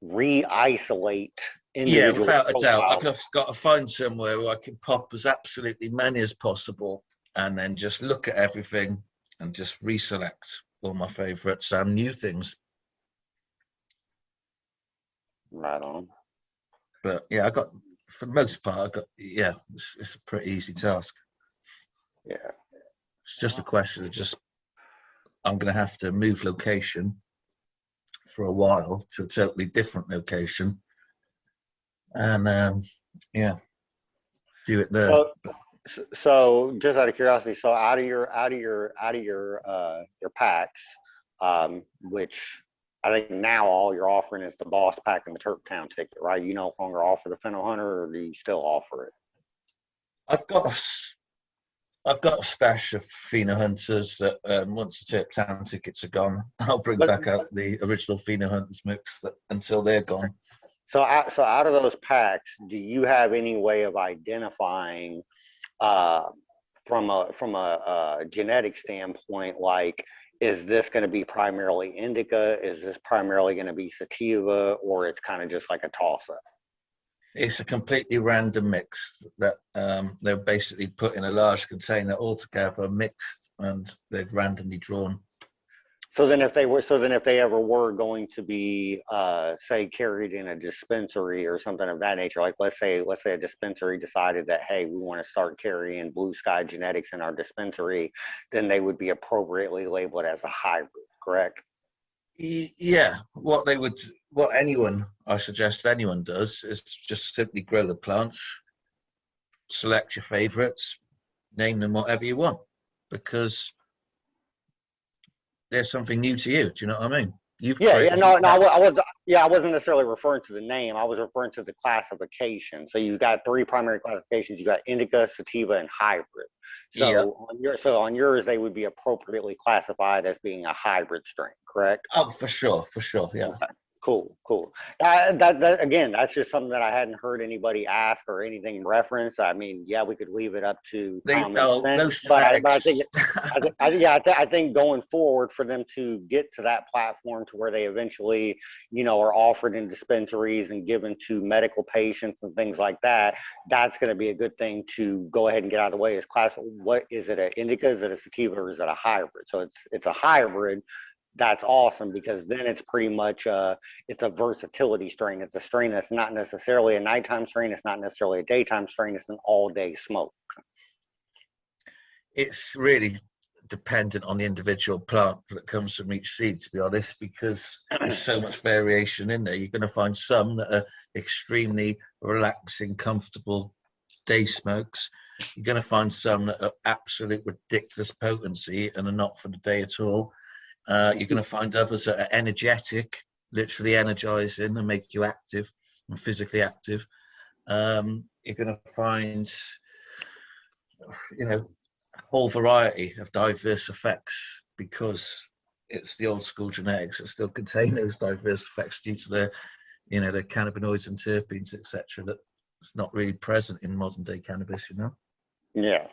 re-isolate individual. Yeah, without a doubt. I've just got to find somewhere where I can pop as absolutely many as possible, and then just look at everything and just reselect all my favorites and new things. Right on. But yeah, for the most part, it's a pretty easy task. Yeah. It's just a question of I'm going to have to move location for a while to a totally different location, and do it there. So just out of curiosity, so out of your packs, which I think now all you're offering is the Boss Pack and the Terpetown ticket, right? You no longer offer the Pheno Hunter, or do you still offer it? I've got a stash of Pheno Hunters that once the Terpetown tickets are gone, I'll bring back out the original Pheno Hunters mix until they're gone. So out of those packs, do you have any way of identifying from a genetic standpoint, like, is this going to be primarily indica? Is this primarily going to be sativa, or it's kind of just like a toss-up? It's a completely random mix that they're basically put in a large container all together, mixed, and they're randomly drawn. So then if they ever were going to be, say, carried in a dispensary or something of that nature, like let's say a dispensary decided that, hey, we want to start carrying Blue Sky genetics in our dispensary, then they would be appropriately labeled as a hybrid, correct? Yeah, what I suggest anyone does is just simply grow the plants, select your favorites, name them whatever you want, because there's something new to you. Do you know what I mean? I wasn't necessarily referring to the name. I was referring to the classification. So you've got three primary classifications. You got indica, sativa, and hybrid. So on yours, they would be appropriately classified as being a hybrid strain, correct? Oh, for sure, yeah. Okay. Cool. That again, that's just something that I hadn't heard anybody ask or anything reference. I mean, yeah, we could leave it up to common sense, but I think going forward, for them to get to that platform to where they eventually, are offered in dispensaries and given to medical patients and things like that, that's going to be a good thing to go ahead and get out of the way. Is class, what is it? An indica? Is it a sativa? Or is it a hybrid? So it's a hybrid. That's awesome, because then it's pretty much it's a versatility strain. It's a strain that's not necessarily a nighttime strain. It's not necessarily a daytime strain. It's an all-day smoke. It's really dependent on the individual plant that comes from each seed, to be honest, because there's so much variation in there. You're going to find some that are extremely relaxing, comfortable day smokes. You're going to find some that are absolute ridiculous potency and are not for the day at all. You're going to find others that are energetic, literally energizing and make you active and physically active. You're going to find, a whole variety of diverse effects, because it's the old school genetics that still contain those diverse effects due to their cannabinoids and terpenes, etc., that it's not really present in modern day cannabis, you know. Yeah.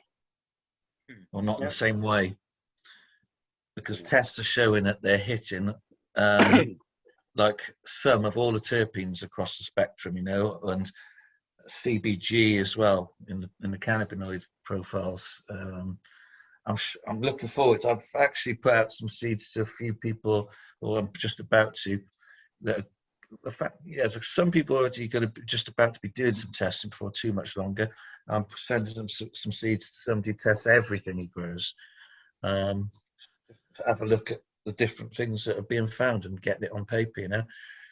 Or not in the same way, because tests are showing that they're hitting like some of all the terpenes across the spectrum, you know, and CBG as well in the cannabinoid profiles. I'm looking forward. I've actually put out some seeds to a few people, or I'm just about to. That some people are already going to just about to be doing some testing before too much longer. I'm sending them some seeds to somebody who tests everything he grows. Have a look at the different things that are being found and getting it on paper, you know.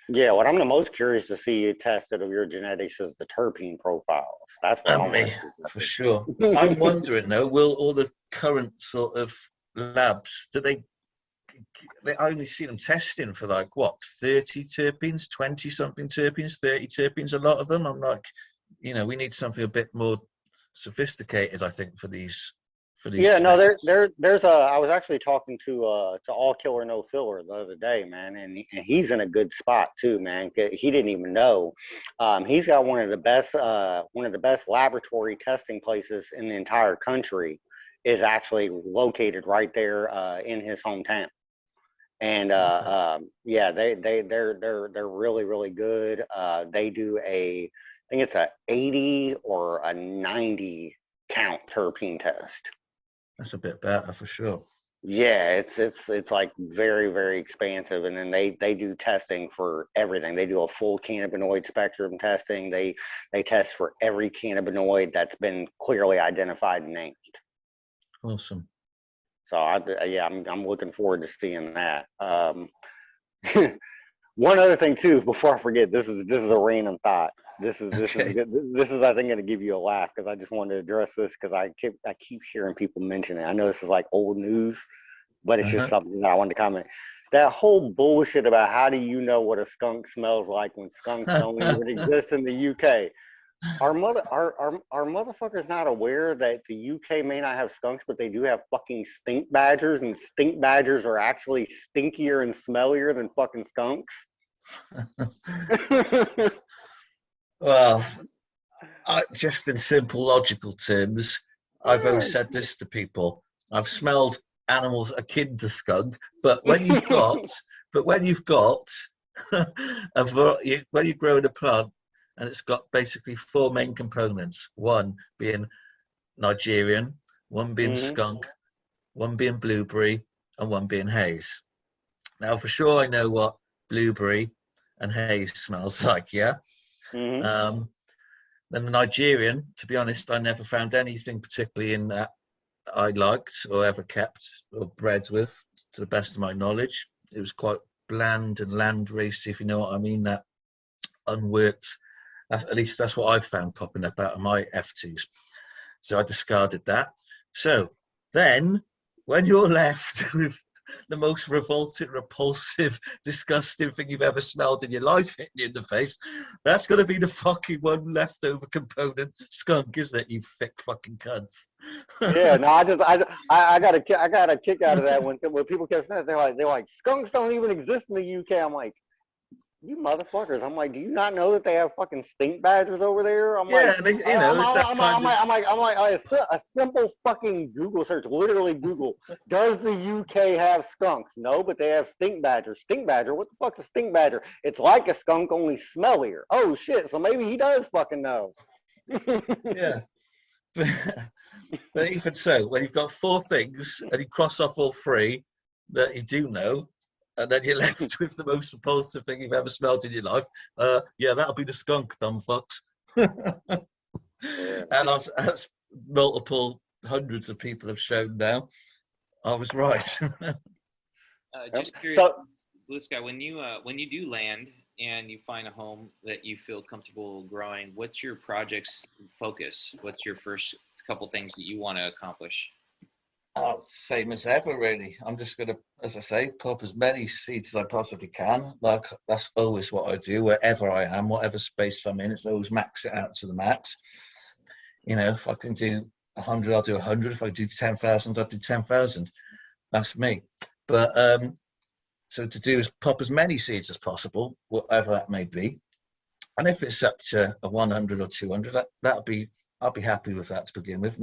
Yeah, what I'm the most curious to see tested of your genetics is the terpene profiles. That's what I'm Me, for sure. I'm wondering though, will all the current sort of labs, I only see them testing for like what, 30 terpenes, 20 something terpenes, 30 terpenes, a lot of them. I'm like, you know, we need something a bit more sophisticated, I think, for these. Yeah, no, there's I was actually talking to All Killer No Filler the other day, man, and he's in a good spot too, man. He didn't even know. He's got one of the best laboratory testing places in the entire country, is actually located right there in his hometown. And yeah, they're really, really good. They do I think it's a 80 or a 90 count terpene test. That's a bit better for sure. Yeah, it's like very, very expansive, and then they do testing for everything. They do a full cannabinoid spectrum testing. They test for every cannabinoid that's been clearly identified and named. Awesome. So I'm looking forward to seeing that. One other thing too, before I forget, this is a random thought. This is good. This is I think going to give you a laugh, because I just wanted to address this because I keep hearing people mention it. I know this is like old news, but it's just something that I wanted to comment. That whole bullshit about how do you know what a skunk smells like when skunks don't even exist in the UK. Our motherfuckers not aware that the UK may not have skunks, but they do have fucking stink badgers, and stink badgers are actually stinkier and smellier than fucking skunks. Well, just in simple logical terms, I've always said this to people. I've smelled animals akin to skunk, but when you've got when you're growing a plant and it's got basically four main components, one being Nigerian, one being skunk, one being blueberry, and one being haze. Now, for sure, I know what blueberry and haze smells like, yeah? Then the Nigerian, to be honest, I never found anything particularly in that I liked or ever kept or bred with, to the best of my knowledge. It was quite bland and Landrace, if you know what I mean, that unworked. At least that's what I've found popping up out of my F2s. So I discarded that. So then, when you're left with the most revolting, repulsive, disgusting thing you've ever smelled in your life hitting you in the face, that's going to be the fucking one leftover component, skunk, isn't it, you thick fucking cunts? Yeah, no, I got a kick out of that when people kept saying, they're like skunks don't even exist in the UK. I'm like, you motherfuckers! I'm like, do you not know that they have fucking stink badgers over there? I'm like, a simple fucking Google search, literally Google. Does the UK have skunks? No, but they have stink badgers. Stink badger? What the fuck's a stink badger? It's like a skunk, only smellier. Oh shit! So maybe he does fucking know. Yeah. But even so, when you've got four things and you cross off all three that you do know, and then you're left with the most repulsive thing you've ever smelled in your life, yeah, that'll be the skunk, dumb fucks. And as multiple hundreds of people have shown now, I was right. Just curious, Blue Sky, when you do land and you find a home that you feel comfortable growing, what's your project's focus? What's your first couple things that you want to accomplish? Oh, same as ever, really. I'm just going to, as I say, pop as many seeds as I possibly can. Like, that's always what I do, wherever I am, whatever space I'm in. It's always max it out to the max. You know, if I can do 100, I'll do 100. If I do 10,000, I'll do 10,000. That's me. But so to do is pop as many seeds as possible, whatever that may be. And if it's up to a 100 or 200, I'll be happy with that to begin with,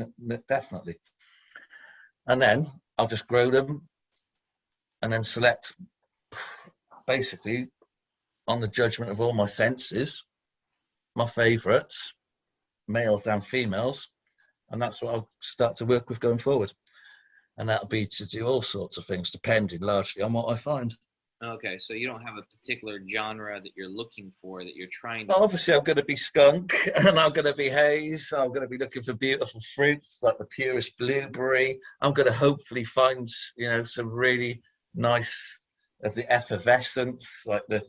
definitely. And then I'll just grow them and then select basically on the judgment of all my senses, my favorites, males and females. And that's what I'll start to work with going forward. And that'll be to do all sorts of things, depending largely on what I find. Okay, so you don't have a particular genre that you're looking for, that you're trying to... Well, obviously, I'm going to be skunk, and I'm going to be haze. I'm going to be looking for beautiful fruits, like the purest blueberry. I'm going to hopefully find, some really nice of the effervescence, like the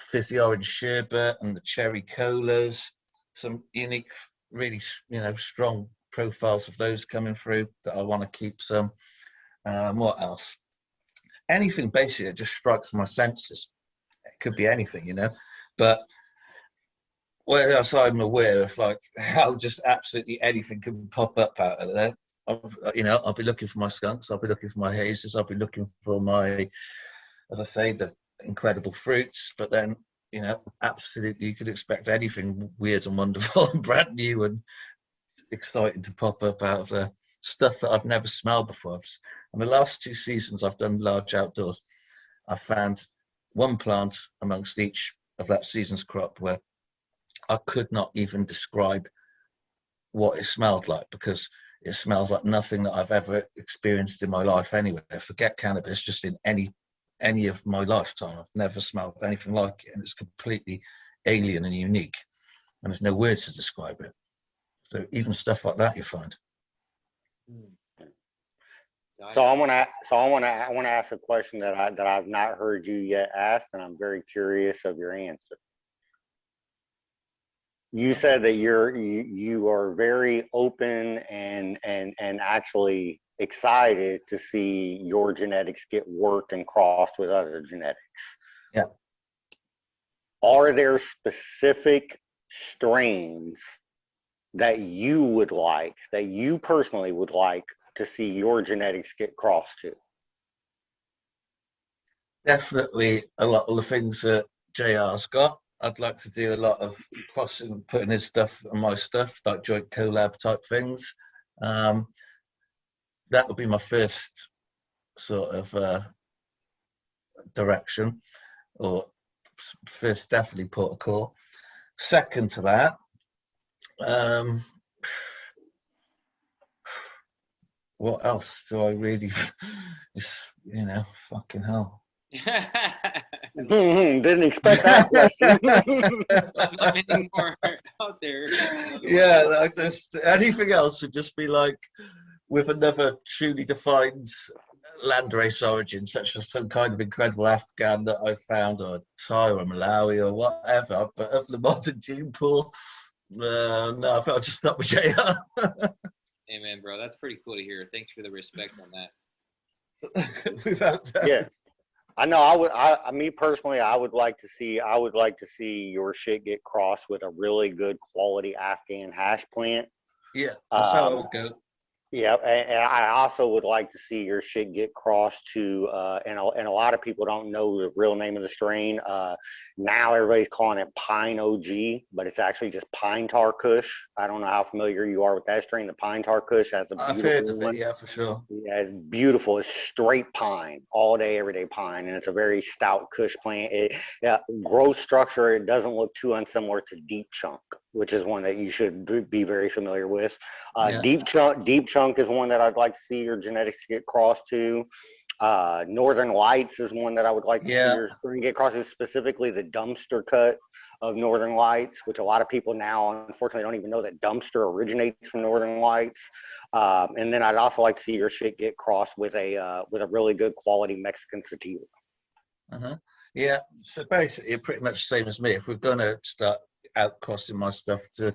fizzy orange sherbet and the cherry colas. Some unique, really, strong profiles of those coming through that I want to keep some. What else? Anything basically that just strikes my senses. It could be anything, but whereas I'm aware of like how just absolutely anything can pop up out of there. I'll be looking for my skunks, I'll be looking for my hazes, I'll be looking for my, as I say, the incredible fruits. But then, absolutely you could expect anything weird and wonderful and brand new and exciting to pop up out of there. Stuff that I've never smelled before. And the last 2 seasons I've done large outdoors, I found one plant amongst each of that season's crop where I could not even describe what it smelled like, because it smells like nothing that I've ever experienced in my life anywhere. Forget cannabis, just in any of my lifetime. I've never smelled anything like it, and it's completely alien and unique, and there's no words to describe it. So even stuff like that you find. So I want to ask a question that I've not heard you yet ask, and I'm very curious of your answer. You said that you are very open and actually excited to see your genetics get worked and crossed with other genetics. Yeah. Are there specific strains that you personally would like to see your genetics get crossed to? Definitely a lot of the things that JR's got. I'd like to do a lot of crossing, putting his stuff and my stuff, like joint collab type things. That would be my first sort of direction, or first definitely port of call. Second to that, what else do I really? It's fucking hell. Didn't expect that question. Not many more out there. Yeah, like this, anything else would just be like with another truly defined Landrace origin, such as some kind of incredible Afghan that I found, or Thai or Malawi or whatever. But of the modern gene pool, no, I thought I'd just stop with JR. Amen, bro. That's pretty cool to hear. Thanks for the respect on that. Without that. Yeah. I know. Me personally, I would like to see your shit get crossed with a really good quality Afghan hash plant. Yeah, that's how it would go. Yeah, and I also would like to see your shit get crossed to, and a lot of people don't know the real name of the strain. Now everybody's calling it Pine OG, but it's actually just Pine Tar Kush. I don't know how familiar you are with that strain. The Pine Tar Kush has a beautiful I've heard of one. it, yeah, for sure. Yeah, it's beautiful. It's straight pine, all day, everyday pine, and it's a very stout Kush plant. Growth structure, it doesn't look too unsimilar to Deep Chunk, which is one that you should be very familiar with. Yeah. Deep Chunk is one that I'd like to see your genetics get crossed to. Northern Lights is one that I would like to see your strain get crossed to, specifically the dumpster cut of Northern Lights, which a lot of people now unfortunately don't even know that dumpster originates from Northern Lights. And then I'd also like to see your shit get crossed with a really good quality Mexican sativa. Yeah, so basically pretty much the same as me. If we're going to start outcrossing my stuff to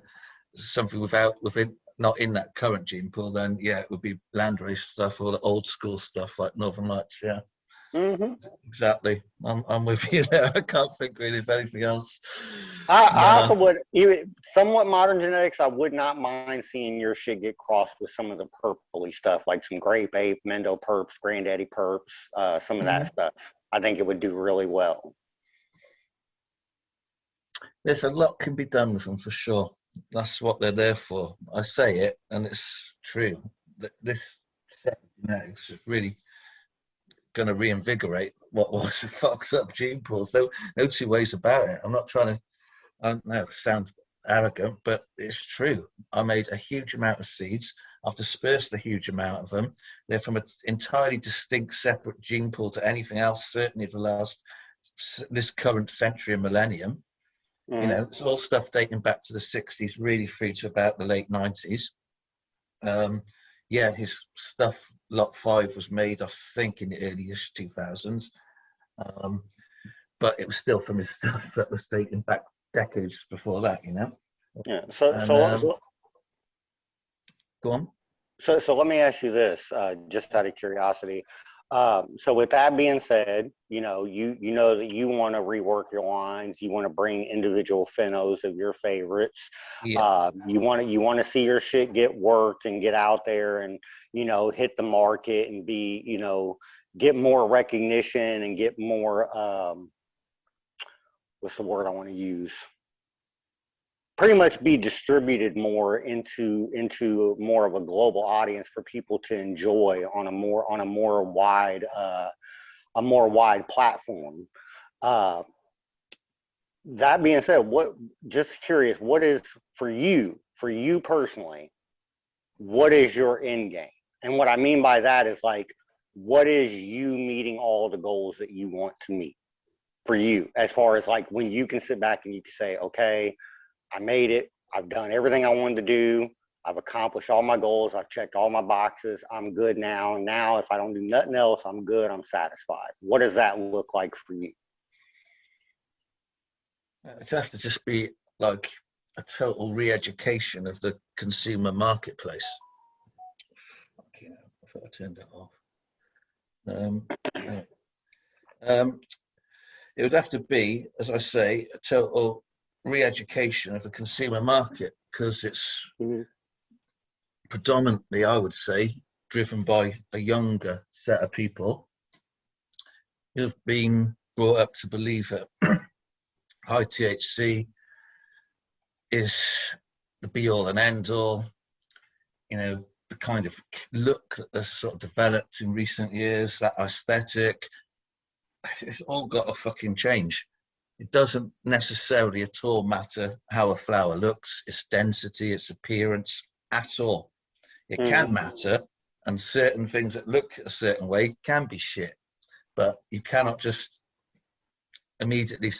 something within not in that current gene pool, then yeah, it would be Landrace stuff or the old school stuff like Northern Lights. Yeah. Exactly. I'm with you there. I can't think really of anything else. I also would, even somewhat modern genetics, I would not mind seeing your shit get crossed with some of the purpley stuff, like some Grape Ape, Mendo Perps, Granddaddy Perps, some of that stuff. I think it would do really well. There's a lot can be done with them for sure. That's what they're there for. I say it, and it's true. That this set of genetics is really going to reinvigorate what was a fucked up gene pool. So no two ways about it. I'm not trying to. I don't know, sound arrogant, but it's true. I made a huge amount of seeds. I've dispersed a huge amount of them. They're from an entirely distinct, separate gene pool to anything else, certainly for the last this current century and millennium. You know, it's all stuff dating back to the 60s, really through to about the late 90s. Yeah, his stuff, Lot 5, was made, I think, in the early-ish 2000s. But it was still from his stuff that was dating back decades before that, you know? Yeah. Go on. So let me ask you this, just out of curiosity. So with that being said, you know that you want to rework your lines, you want to bring individual phenos of your favorites. Yeah. You want to see your shit get worked and get out there and, you know, hit the market and be, you know, get more recognition and get more, what's the word I want to use? Pretty much be distributed more into more of a global audience for people to enjoy on a more wide platform. That being said, just curious, what is for you personally, what is your end game? And what I mean by that is, like, what is you meeting all the goals that you want to meet for you, as far as like when you can sit back and you can say, okay, I made it. I've done everything I wanted to do. I've accomplished all my goals. I've checked all my boxes. I'm good now. Now, if I don't do nothing else, I'm good. I'm satisfied. What does that look like for you? It has to just be like a total re-education of the consumer marketplace. Fucking hell, I thought I turned it off. It would have to be, as I say, a total re-education of the consumer market, because it's predominantly, I would say, driven by a younger set of people who've been brought up to believe that high THC is the be-all and end-all. You know, the kind of look that has sort of developed in recent years, that aesthetic, it's all got to fucking change. It doesn't necessarily at all matter how a flower looks, its density, its appearance, at all. It can matter, and certain things that look a certain way can be shit, but you cannot just immediately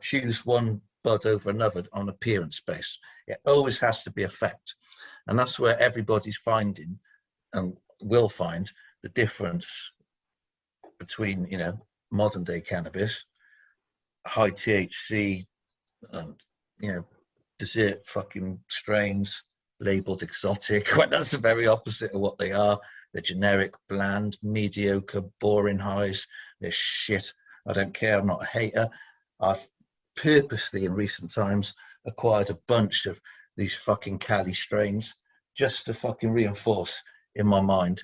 choose one bud over another on appearance base. It always has to be effect, and that's where everybody's finding and will find the difference between, you know, modern day cannabis, high THC, you know, dessert fucking strains labeled exotic, when that's the very opposite of what they are. They're generic, bland, mediocre, boring highs. They're shit. I don't care. I'm not a hater. I've purposely in recent times acquired a bunch of these fucking Cali strains just to fucking reinforce in my mind,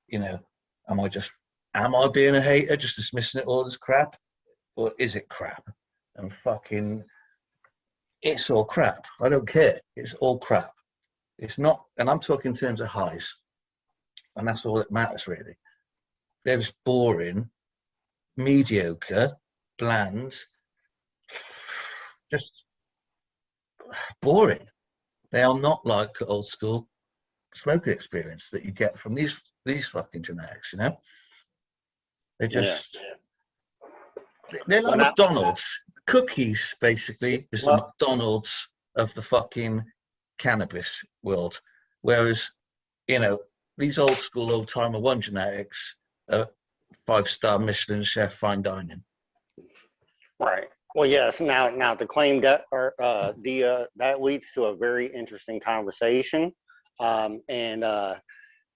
you know, am I being a hater, just dismissing it all as crap? Or is it crap? And fucking, it's all crap. I don't care. It's all crap. It's not, and I'm talking in terms of highs. And that's all that matters, really. They're just boring, mediocre, bland, just boring. They are not like old school smoking experience that you get from these fucking genetics, you know? They're just... Yeah. They're like McDonald's. Cookies, basically, is the McDonald's of the fucking cannabis world. Whereas, you know, these old school, old timer one genetics are 5-star Michelin chef fine dining. Right. Well, yes. Now to claim that, that leads to a very interesting conversation, and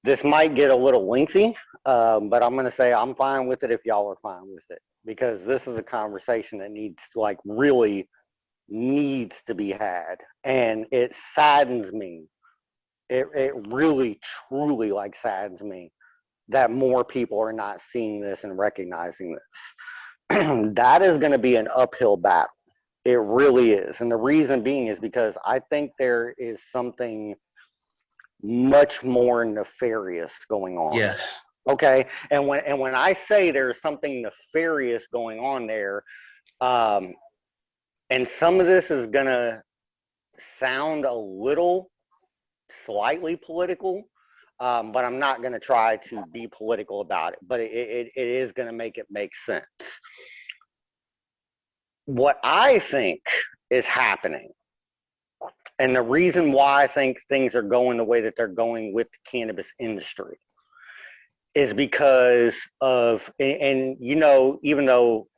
this might get a little lengthy, but I'm going to say I'm fine with it if y'all are fine with it, because this is a conversation that really needs to be had, and it saddens me. It really, truly saddens me that more people are not seeing this and recognizing this. That is going to be an uphill battle. It really is. And the reason being is because I think there is something much more nefarious going on. Yes. Okay. And when I say there's something nefarious going on there, and some of this is gonna sound a little slightly political, but I'm not gonna try to be political about it. But it is gonna make it make sense. What I think is happening, and the reason why I think things are going the way that they're going with the cannabis industry, is because of, and you know, even though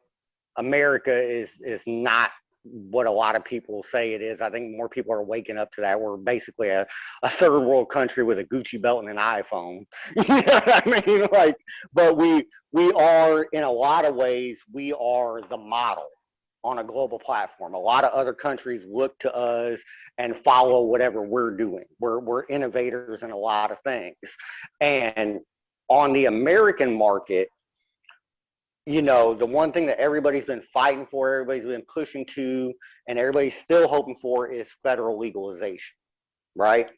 America is not what a lot of people say it is, I think more people are waking up to that. We're basically a third world country with a Gucci belt and an iPhone. You know what I mean? Like, but we are, in a lot of ways, we are the model on a global platform. A lot of other countries look to us and follow whatever we're doing. We're innovators in a lot of things. And on the American market, you know, the one thing that everybody's been fighting for, everybody's been pushing to, and everybody's still hoping for is federal legalization, right?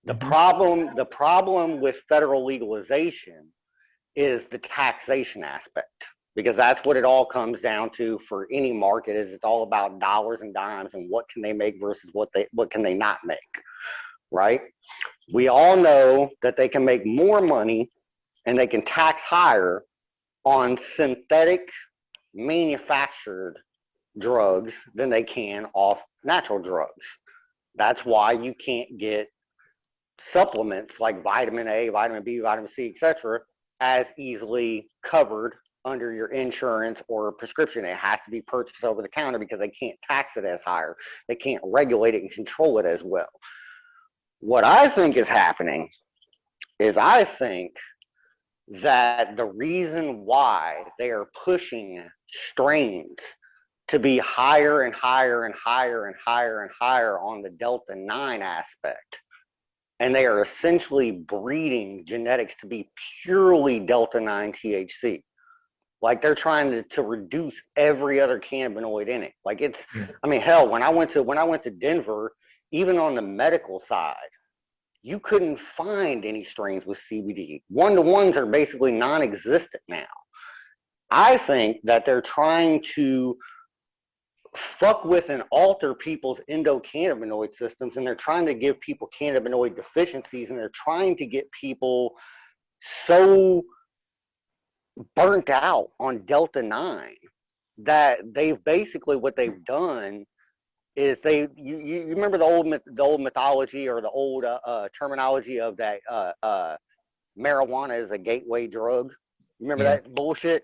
The problem with federal legalization is the taxation aspect, because that's what it all comes down to for any market. Is it's all about dollars and dimes and what can they make versus what can they not make, right? We all know that they can make more money and they can tax higher on synthetic manufactured drugs than they can off natural drugs. That's why you can't get supplements like vitamin A, vitamin B, vitamin C, etc., as easily covered under your insurance or prescription. It has to be purchased over the counter because they can't tax it as higher. They can't regulate it and control it as well. What I think is happening is I think that the reason why they are pushing strains to be higher and higher and higher and higher and higher on the Delta 9 aspect, and they are essentially breeding genetics to be purely Delta 9 THC. Like, they're trying to reduce every other cannabinoid in it. Like, it's, I mean, hell, when I went to Denver, even on the medical side, you couldn't find any strains with CBD. One-to-ones are basically non-existent now. I think that they're trying to fuck with and alter people's endocannabinoid systems, and they're trying to give people cannabinoid deficiencies, and they're trying to get people so burnt out on Delta 9 that they've basically, what they've done is you remember the old mythology or the old terminology of that marijuana is a gateway drug. Remember that bullshit?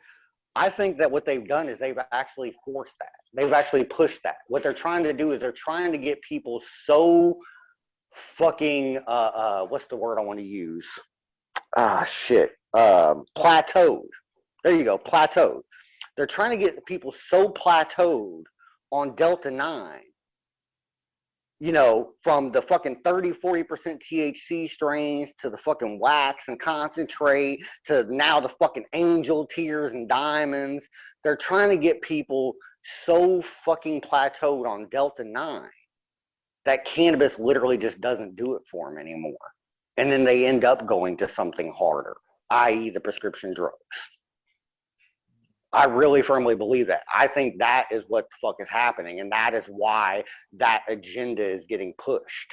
I think that what they've done is they've actually forced that. They've actually pushed that. What they're trying to do is they're trying to get people so fucking what's the word I want to use? Plateaued. There you go, plateaued. They're trying to get people so plateaued on Delta 9, you know, from the fucking 30-40% THC strains to the fucking wax and concentrate to now the fucking angel tears and diamonds. They're trying to get people so fucking plateaued on Delta 9 that cannabis literally just doesn't do it for them anymore. And then they end up going to something harder, i.e. the prescription drugs. I really firmly believe that. I think that is what the fuck is happening, and that is why that agenda is getting pushed.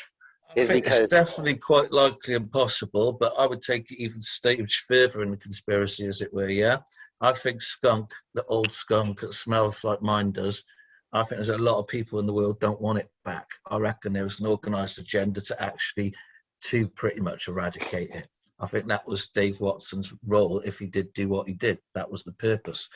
I think it's definitely quite likely and possible, but I would take it even a stage further in the conspiracy, as it were, yeah? I think Skunk, the old skunk that smells like mine does, I think there's a lot of people in the world don't want it back. I reckon there was an organised agenda to pretty much eradicate it. I think that was Dave Watson's role if he did do what he did. That was the purpose.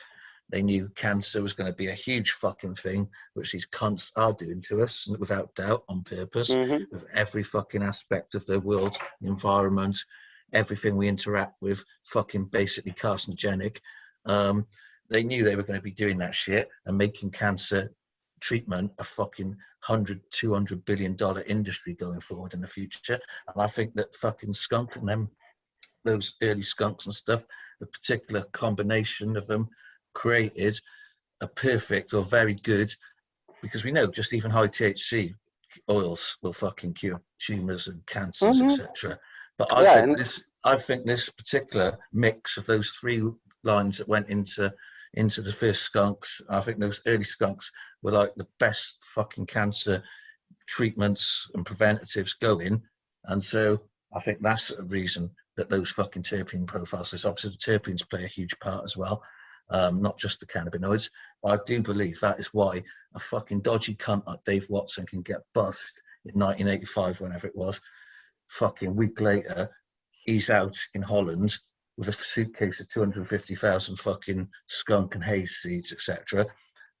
They knew cancer was going to be a huge fucking thing, which these cunts are doing to us, without doubt, on purpose, with every fucking aspect of the world, the environment, everything we interact with, fucking basically carcinogenic. They knew they were going to be doing that shit and making cancer treatment a fucking $100-200 billion industry going forward in the future. And I think that fucking Skunk and them, those early skunks and stuff, the particular combination of them created a perfect or very good because we know just even high THC oils will fucking cure tumors and cancers, etc. But I think this particular mix of those 3 lines that went into the first skunks, I think those early skunks were like the best fucking cancer treatments and preventatives going. And so I think that's a reason that those fucking terpene profiles, because obviously the terpenes play a huge part as well, not just the cannabinoids. But I do believe that is why a fucking dodgy cunt like Dave Watson can get bust in 1985, whenever it was. Fucking week later, he's out in Holland with a suitcase of 250,000 fucking skunk and haze seeds, etc.,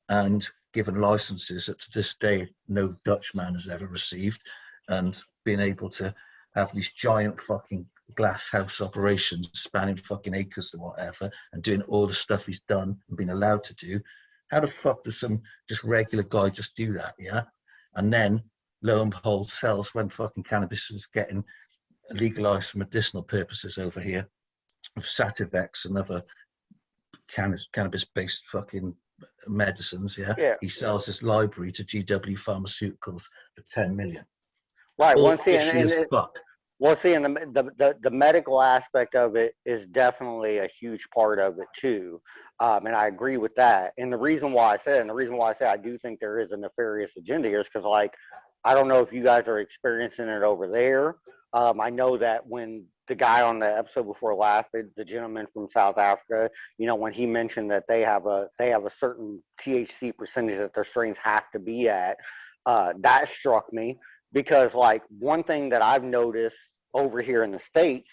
and given licenses that to this day no Dutch man has ever received, and being able to have these giant fucking glass house operations spanning fucking acres or whatever, and doing all the stuff he's done and been allowed to do. How the fuck does some just regular guy just do that, yeah? And then, lo and behold, sells when fucking cannabis is getting legalized for medicinal purposes over here, with Sativex and other cannabis-based fucking medicines, yeah? He sells his library to GW Pharmaceuticals for 10 million. Right. Well, see, and the medical aspect of it is definitely a huge part of it too, and I agree with that. And the reason why I say I do think there is a nefarious agenda here is because, like, I don't know if you guys are experiencing it over there. I know that when the guy on the episode before last, the gentleman from South Africa, you know, when he mentioned that they have a certain THC percentage that their strains have to be at, that struck me. Because, like, one thing that I've noticed over here in the States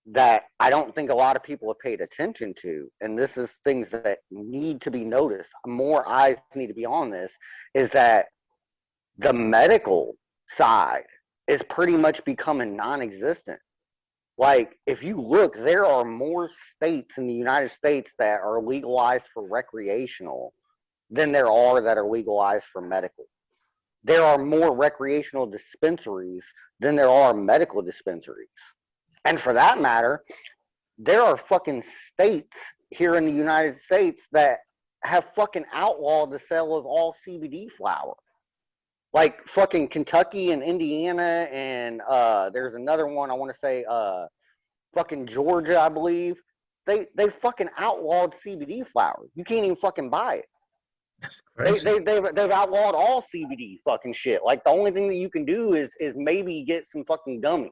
that I don't think a lot of people have paid attention to, and this is things that need to be noticed, more eyes need to be on this, is that the medical side is pretty much becoming non-existent. Like, if you look, there are more states in the United States that are legalized for recreational than there are that are legalized for medical. There are more recreational dispensaries than there are medical dispensaries. And for that matter, there are fucking states here in the United States that have fucking outlawed the sale of all CBD flower. Like fucking Kentucky and Indiana, and there's another one, I want to say fucking Georgia, I believe. They fucking outlawed CBD flower. You can't even fucking buy it. They've outlawed all CBD fucking shit. Like, the only thing that you can do is maybe get some fucking gummies.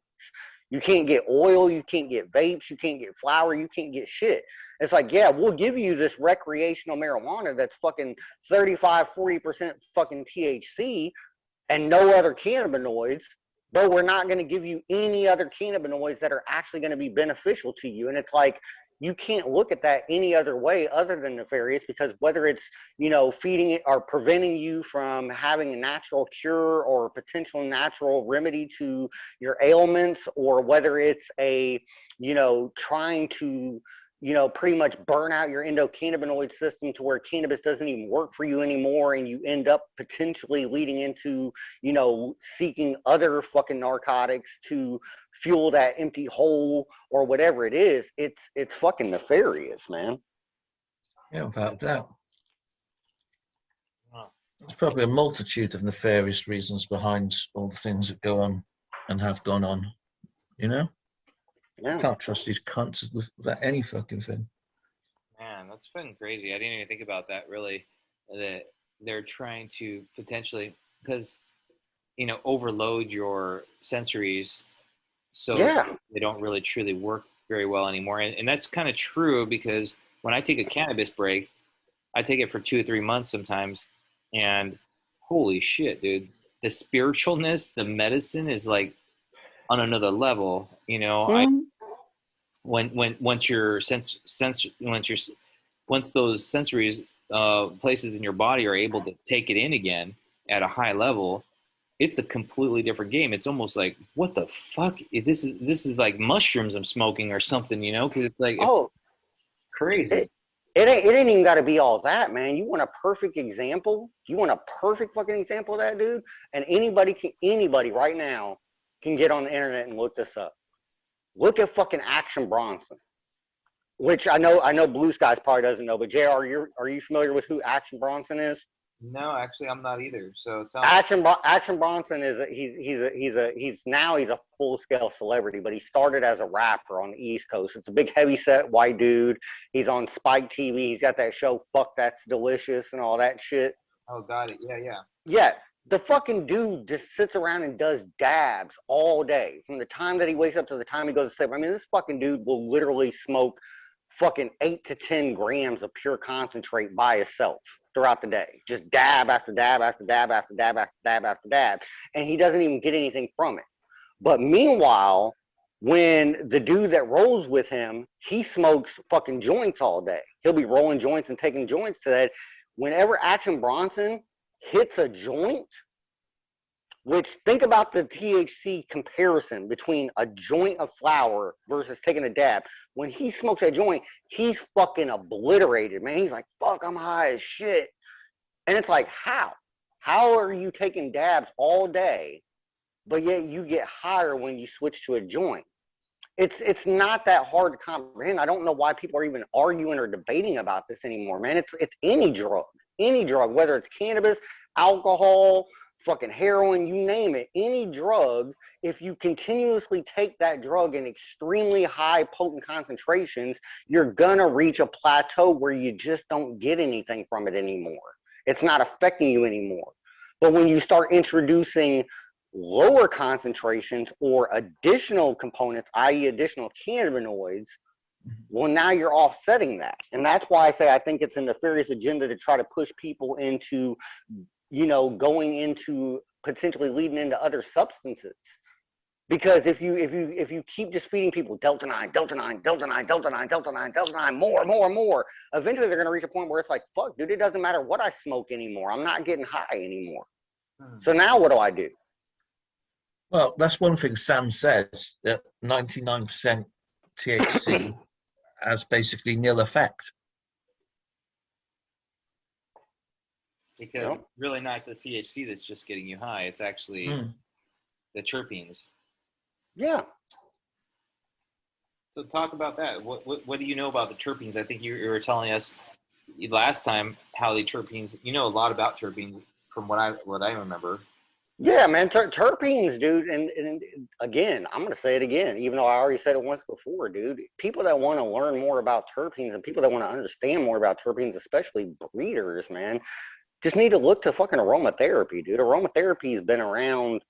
You can't get oil, you can't get vapes, you can't get flour, you can't get shit. It's like, yeah, we'll give you this recreational marijuana that's fucking 35-40% fucking THC and no other cannabinoids, but we're not going to give you any other cannabinoids that are actually going to be beneficial to you. And it's like, you can't look at that any other way other than nefarious, because whether it's, you know, feeding it or preventing you from having a natural cure or potential natural remedy to your ailments, or whether it's a, you know, trying to, you know, pretty much burn out your endocannabinoid system to where cannabis doesn't even work for you anymore, and you end up potentially leading into, you know, seeking other fucking narcotics to fuel that empty hole or whatever it is. It's fucking nefarious, man. Yeah, without doubt. There's probably a multitude of nefarious reasons behind all the things that go on and have gone on, you know? Yeah. Can't trust these cunts with any fucking thing. Man, that's fucking crazy. I didn't even think about that, really, that they're trying to potentially, because, you know, overload your sensories so they don't really truly work very well anymore. And that's kind of true, because when I take a cannabis break, I take it for 2 or 3 months sometimes, and holy shit, dude, the spiritualness, the medicine is like on another level, you know. Once those sensories places in your body are able to take it in again at a high level, it's a completely different game. It's almost like, what the fuck? This is like mushrooms I'm smoking or something, you know? Because it's like, crazy. It ain't even got to be all that, man. You want a perfect example? You want a perfect fucking example of that, dude? And anybody right now can get on the internet and look this up. Look at fucking Action Bronson, which I know Blue Skies probably doesn't know, but JR, are you familiar with who Action Bronson is? No, actually, I'm not either. So tell me. Action Bronson is he's now a full scale celebrity, but he started as a rapper on the East Coast. It's a big heavy set white dude. He's on Spike TV. He's got that show Fuck That's Delicious and all that shit. Oh, got it. Yeah, yeah. Yeah, the fucking dude just sits around and does dabs all day from the time that he wakes up to the time he goes to sleep. I mean, this fucking dude will literally smoke fucking 8 to 10 grams of pure concentrate by himself throughout the day. Just dab after dab after dab after dab after dab after dab. And he doesn't even get anything from it. But meanwhile, when the dude that rolls with him, he smokes fucking joints all day. He'll be rolling joints and taking joints to that. Whenever Action Bronson hits a joint, which think about the THC comparison between a joint of flower versus taking a dab. When he smokes that joint, he's fucking obliterated, man. He's like, fuck, I'm high as shit. And it's like, how? How are you taking dabs all day, but yet you get higher when you switch to a joint? It's not that hard to comprehend. I don't know why people are even arguing or debating about this anymore, man. It's any drug, whether it's cannabis, alcohol, fucking heroin, you name it, any drug. If you continuously take that drug in extremely high potent concentrations, you're gonna reach a plateau where you just don't get anything from it anymore. It's not affecting you anymore. But when you start introducing lower concentrations or additional components, i.e. additional cannabinoids, well, now you're offsetting that. And that's why I say I think it's a nefarious agenda to try to push people into, you know, going into potentially leading into other substances. Because if you keep just feeding people Delta 9, Delta 9, Delta 9, Delta 9, Delta 9, Delta 9, more, eventually they're going to reach a point where it's like, fuck, dude, it doesn't matter what I smoke anymore. I'm not getting high anymore. So now what do I do? Well, that's one thing Sam says, that 99% THC has basically nil effect. Because it's really not the THC that's just getting you high. It's actually the terpenes. Yeah. So talk about that. What do you know about the terpenes? I think you were telling us last time how the terpenes. You know a lot about terpenes from what I remember. Yeah, man, terpenes, dude. And again, I'm going to say it again, even though I already said it once before, dude. People that want to learn more about terpenes and people that want to understand more about terpenes, especially breeders, man, just need to look to fucking aromatherapy, dude. Aromatherapy has been around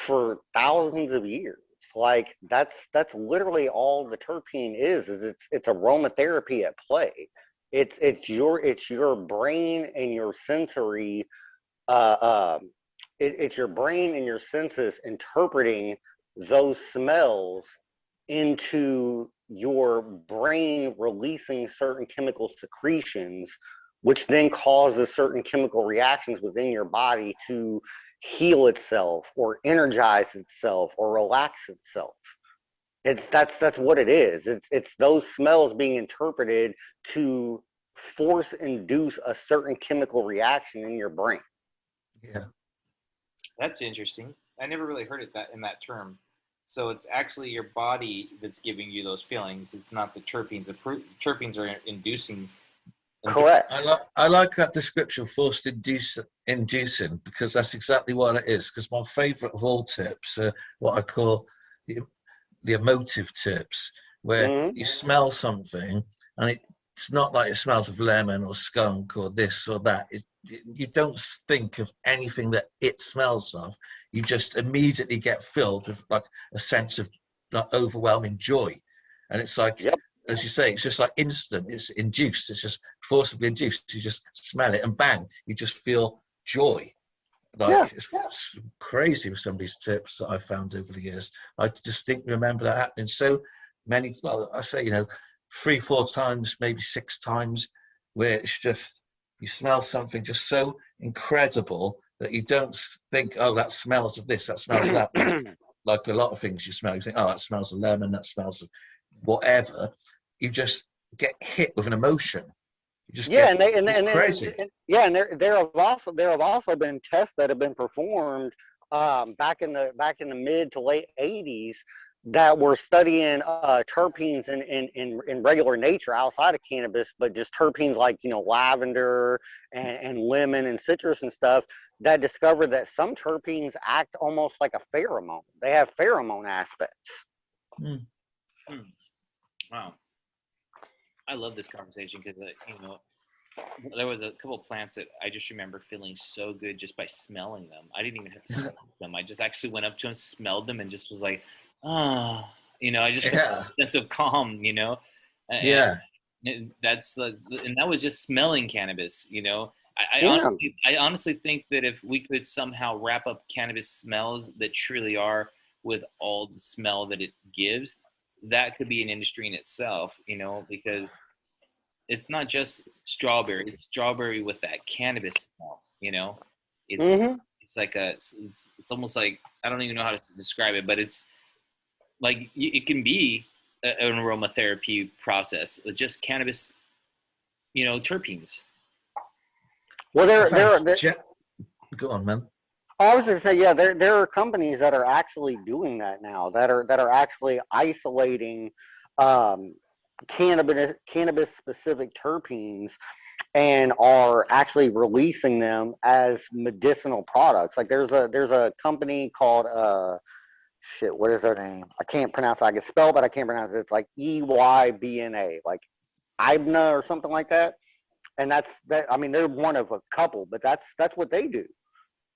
for thousands of years. Like that's literally all the terpene is it's aromatherapy at play. It's your brain and your sensory it's your brain and your senses interpreting those smells into your brain releasing certain chemical secretions, which then causes certain chemical reactions within your body to heal itself or energize itself or relax itself. That's what it is. It's those smells being interpreted to force induce a certain chemical reaction in your brain. Yeah. That's interesting. I never really heard it in that term. So it's actually your body that's giving you those feelings. It's not the terpenes. The terpenes are inducing. Correct. I like that description, forced inducing, because that's exactly what it is. Because my favourite of all tips are what I call the emotive tips, where you smell something and it's not like it smells of lemon or skunk or this or that. You don't think of anything that it smells of. You just immediately get filled with like a sense of like overwhelming joy. And it's like, as you say, it's just like instant. It's induced. It's just forcibly induced. You just smell it and bang, you just feel joy. Like it's crazy with some of these tips that I've found over the years. I distinctly remember that happening so many, well, I say, 3-4 times, maybe 6 times, where it's just, you smell something just so incredible that you don't think, oh, that smells of this, that smells of that. Like a lot of things you smell, you think, oh, that smells of lemon, that smells of whatever. You just get hit with an emotion. You just it's crazy. And there have also been tests that have been performed back in the mid to late 80s that were studying terpenes in regular nature outside of cannabis, but just terpenes like, lavender and lemon and citrus and stuff, that discovered that some terpenes act almost like a pheromone. They have pheromone aspects. Mm. Wow. I love this conversation because, there was a couple of plants that I just remember feeling so good just by smelling them. I didn't even have to smoke them. I just actually went up to them, smelled them, and just was like, I just felt a sense of calm, And, Yeah. and that's and that was just smelling cannabis, Yeah. I honestly think that if we could somehow wrap up cannabis smells that truly are with all the smell that it gives, that could be an industry in itself, because it's not just strawberry. It's strawberry with that cannabis smell. It's Mm-hmm. it's like it's almost like, I don't even know how to describe it, but it's like it can be an aromatherapy process with just cannabis, terpenes. Well, Go on, man. I was going to say, yeah, there are companies that are actually doing that now, that are actually isolating cannabis specific terpenes and are actually releasing them as medicinal products. Like there's a company called what is their name? I can't pronounce it. I can spell, but I can't pronounce it. It's like EYBNA, like Ibna or something like that. And that's that. I mean, they're one of a couple, but that's what they do.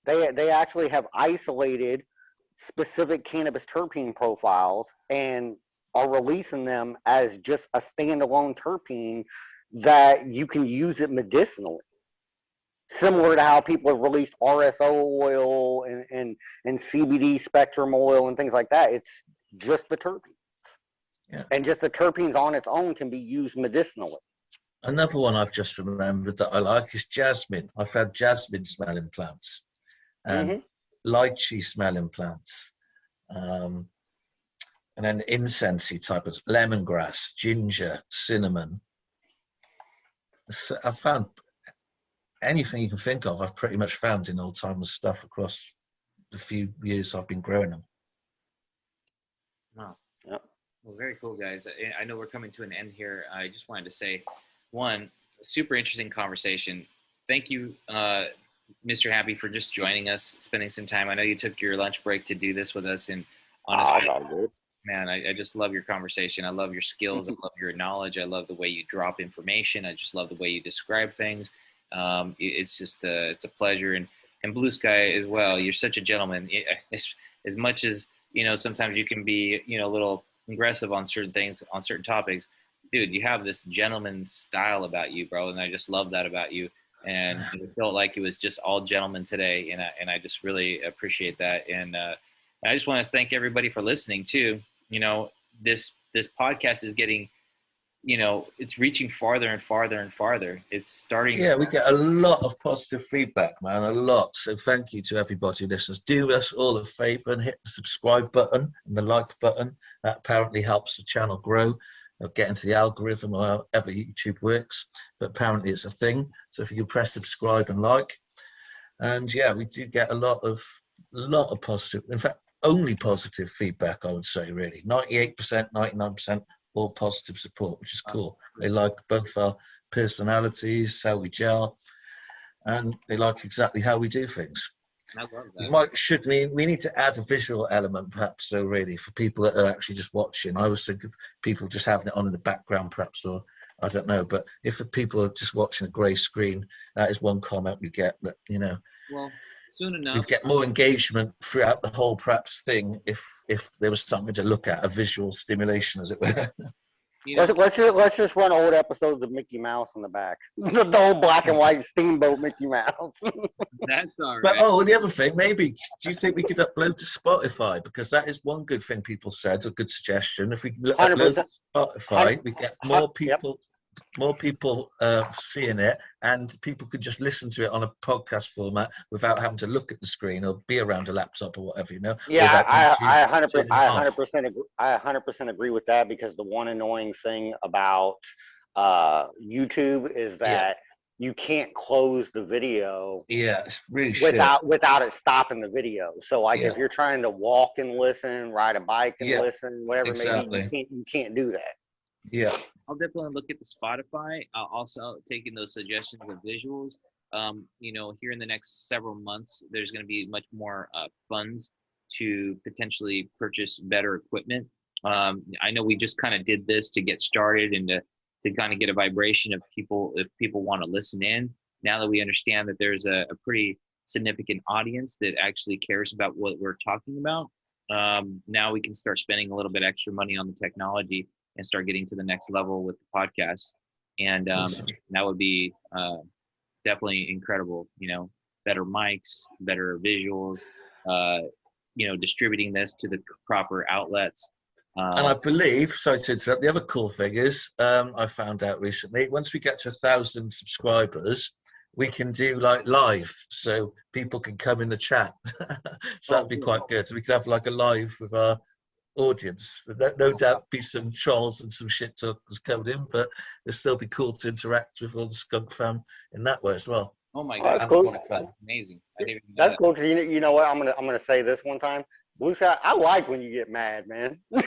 They actually have isolated specific cannabis terpene profiles and are releasing them as just a standalone terpene that you can use it medicinally. Similar to how people have released RSO oil and CBD spectrum oil and things like that. It's just the terpenes. Yeah. And just the terpenes on its own can be used medicinally. Another one I've just remembered that I like is jasmine. I've had jasmine smelling plants and lychee smelling plants. And then incensey type of lemongrass, ginger, cinnamon. So I've found anything you can think of, I've pretty much found in old timers stuff across the few years I've been growing them. Wow. Yep. Well, very cool, guys. I know we're coming to an end here. I just wanted to say, one, super interesting conversation. Thank you, Mr. Happy, for just joining us, spending some time. I know you took your lunch break to do this with us, and honestly, man, I just love your conversation. I love your skills. I love your knowledge. I love the way you drop information. I just love the way you describe things. It's just it's a pleasure, and Blue Sky as well. You're such a gentleman. As much as sometimes you can be a little aggressive on certain things, on certain topics. Dude, you have this gentleman style about you, bro, and I just love that about you. And it felt like it was just all gentlemen today, and I just really appreciate that. And I just want to thank everybody for listening too. This podcast is getting, it's reaching farther and farther and farther. It's starting. Yeah, we get a lot of positive feedback, man, a lot. So thank you to everybody who listens. Do us all a favor and hit the subscribe button and the like button. That apparently helps the channel grow. Get into the algorithm or however YouTube works, but apparently it's a thing. So if you can press subscribe and like, and yeah, we do get a lot of positive, in fact, only positive feedback, I would say, really. 98%, 99%, all positive support, which is cool. They like both our personalities, how we gel, and they like exactly how we do things. I love that. We need to add a visual element, perhaps, so really, for people that are actually just watching. I was thinking of people just having it on in the background, perhaps, or I don't know. But if the people are just watching a grey screen, that is one comment we get that, Well, soon enough. We'd get more engagement throughout the whole, perhaps, thing if there was something to look at, a visual stimulation, as it were. Let's just run old episodes of Mickey Mouse in the back. The old black and white steamboat Mickey Mouse. That's all right. But the other thing, maybe, do you think we could upload to Spotify? Because that is one good thing people said, a good suggestion. If we upload to Spotify, we get more people. Yep. More people seeing it, and people could just listen to it on a podcast format without having to look at the screen or be around a laptop or whatever, Yeah, I 100% agree with that, because the one annoying thing about YouTube is that you can't close the video. Yeah, it's really without it stopping the video. So like if you're trying to walk and listen, ride a bike and listen, whatever exactly. maybe, you can't do that. Yeah. I'll definitely look at the Spotify. I'll also taking those suggestions of visuals. You know, here in the next several months, there's going to be much more funds to potentially purchase better equipment. I know we just kind of did this to get started and to kind of get a vibration of people, if people want to listen in. Now that we understand that there's a pretty significant audience that actually cares about what we're talking about, now we can start spending a little bit extra money on the technology and start getting to the next level with the podcast. And that would be definitely incredible. You know, better mics, better visuals, you know, distributing this to the proper outlets. And I believe, sorry to interrupt, the other cool thing is, I found out recently, once we get to 1,000 subscribers, we can do like live, so people can come in the chat. So that'd be quite good. So we could have like a live with our audience. No doubt be some trolls and some shit talkers coming in, but it'll still be cool to interact with all the Skunk fam in that way as well. Oh my God, that's cool. That's amazing. That's cool because you know what, I'm gonna say this one time. Blue Sky, I like when you get mad, man. I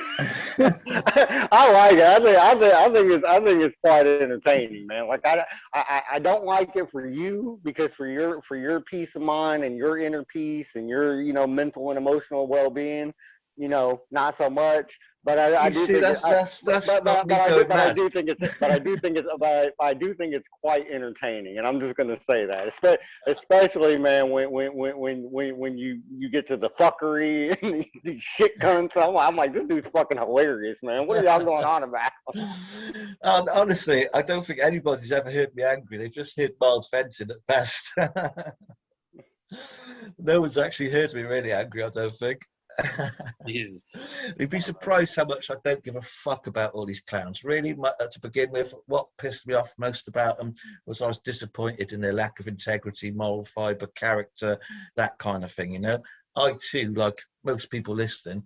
like it. I think it's quite entertaining, man. Like I don't like it for you because for your peace of mind and your inner peace and your mental and emotional well-being, not so much. But I do think it's quite entertaining, and I'm just gonna say that, especially man when you get to the fuckery and these shit guns. I'm like, this dude's fucking hilarious, man. What are y'all going on about? Honestly, I don't think anybody's ever heard me angry. They've just heard mild venting at best. No one's actually heard me really angry, I don't think. Jesus. You'd be surprised how much I don't give a fuck about all these clowns. Really, to begin with, what pissed me off most about them was I was disappointed in their lack of integrity, moral fibre, character, that kind of thing. I too, like most people listening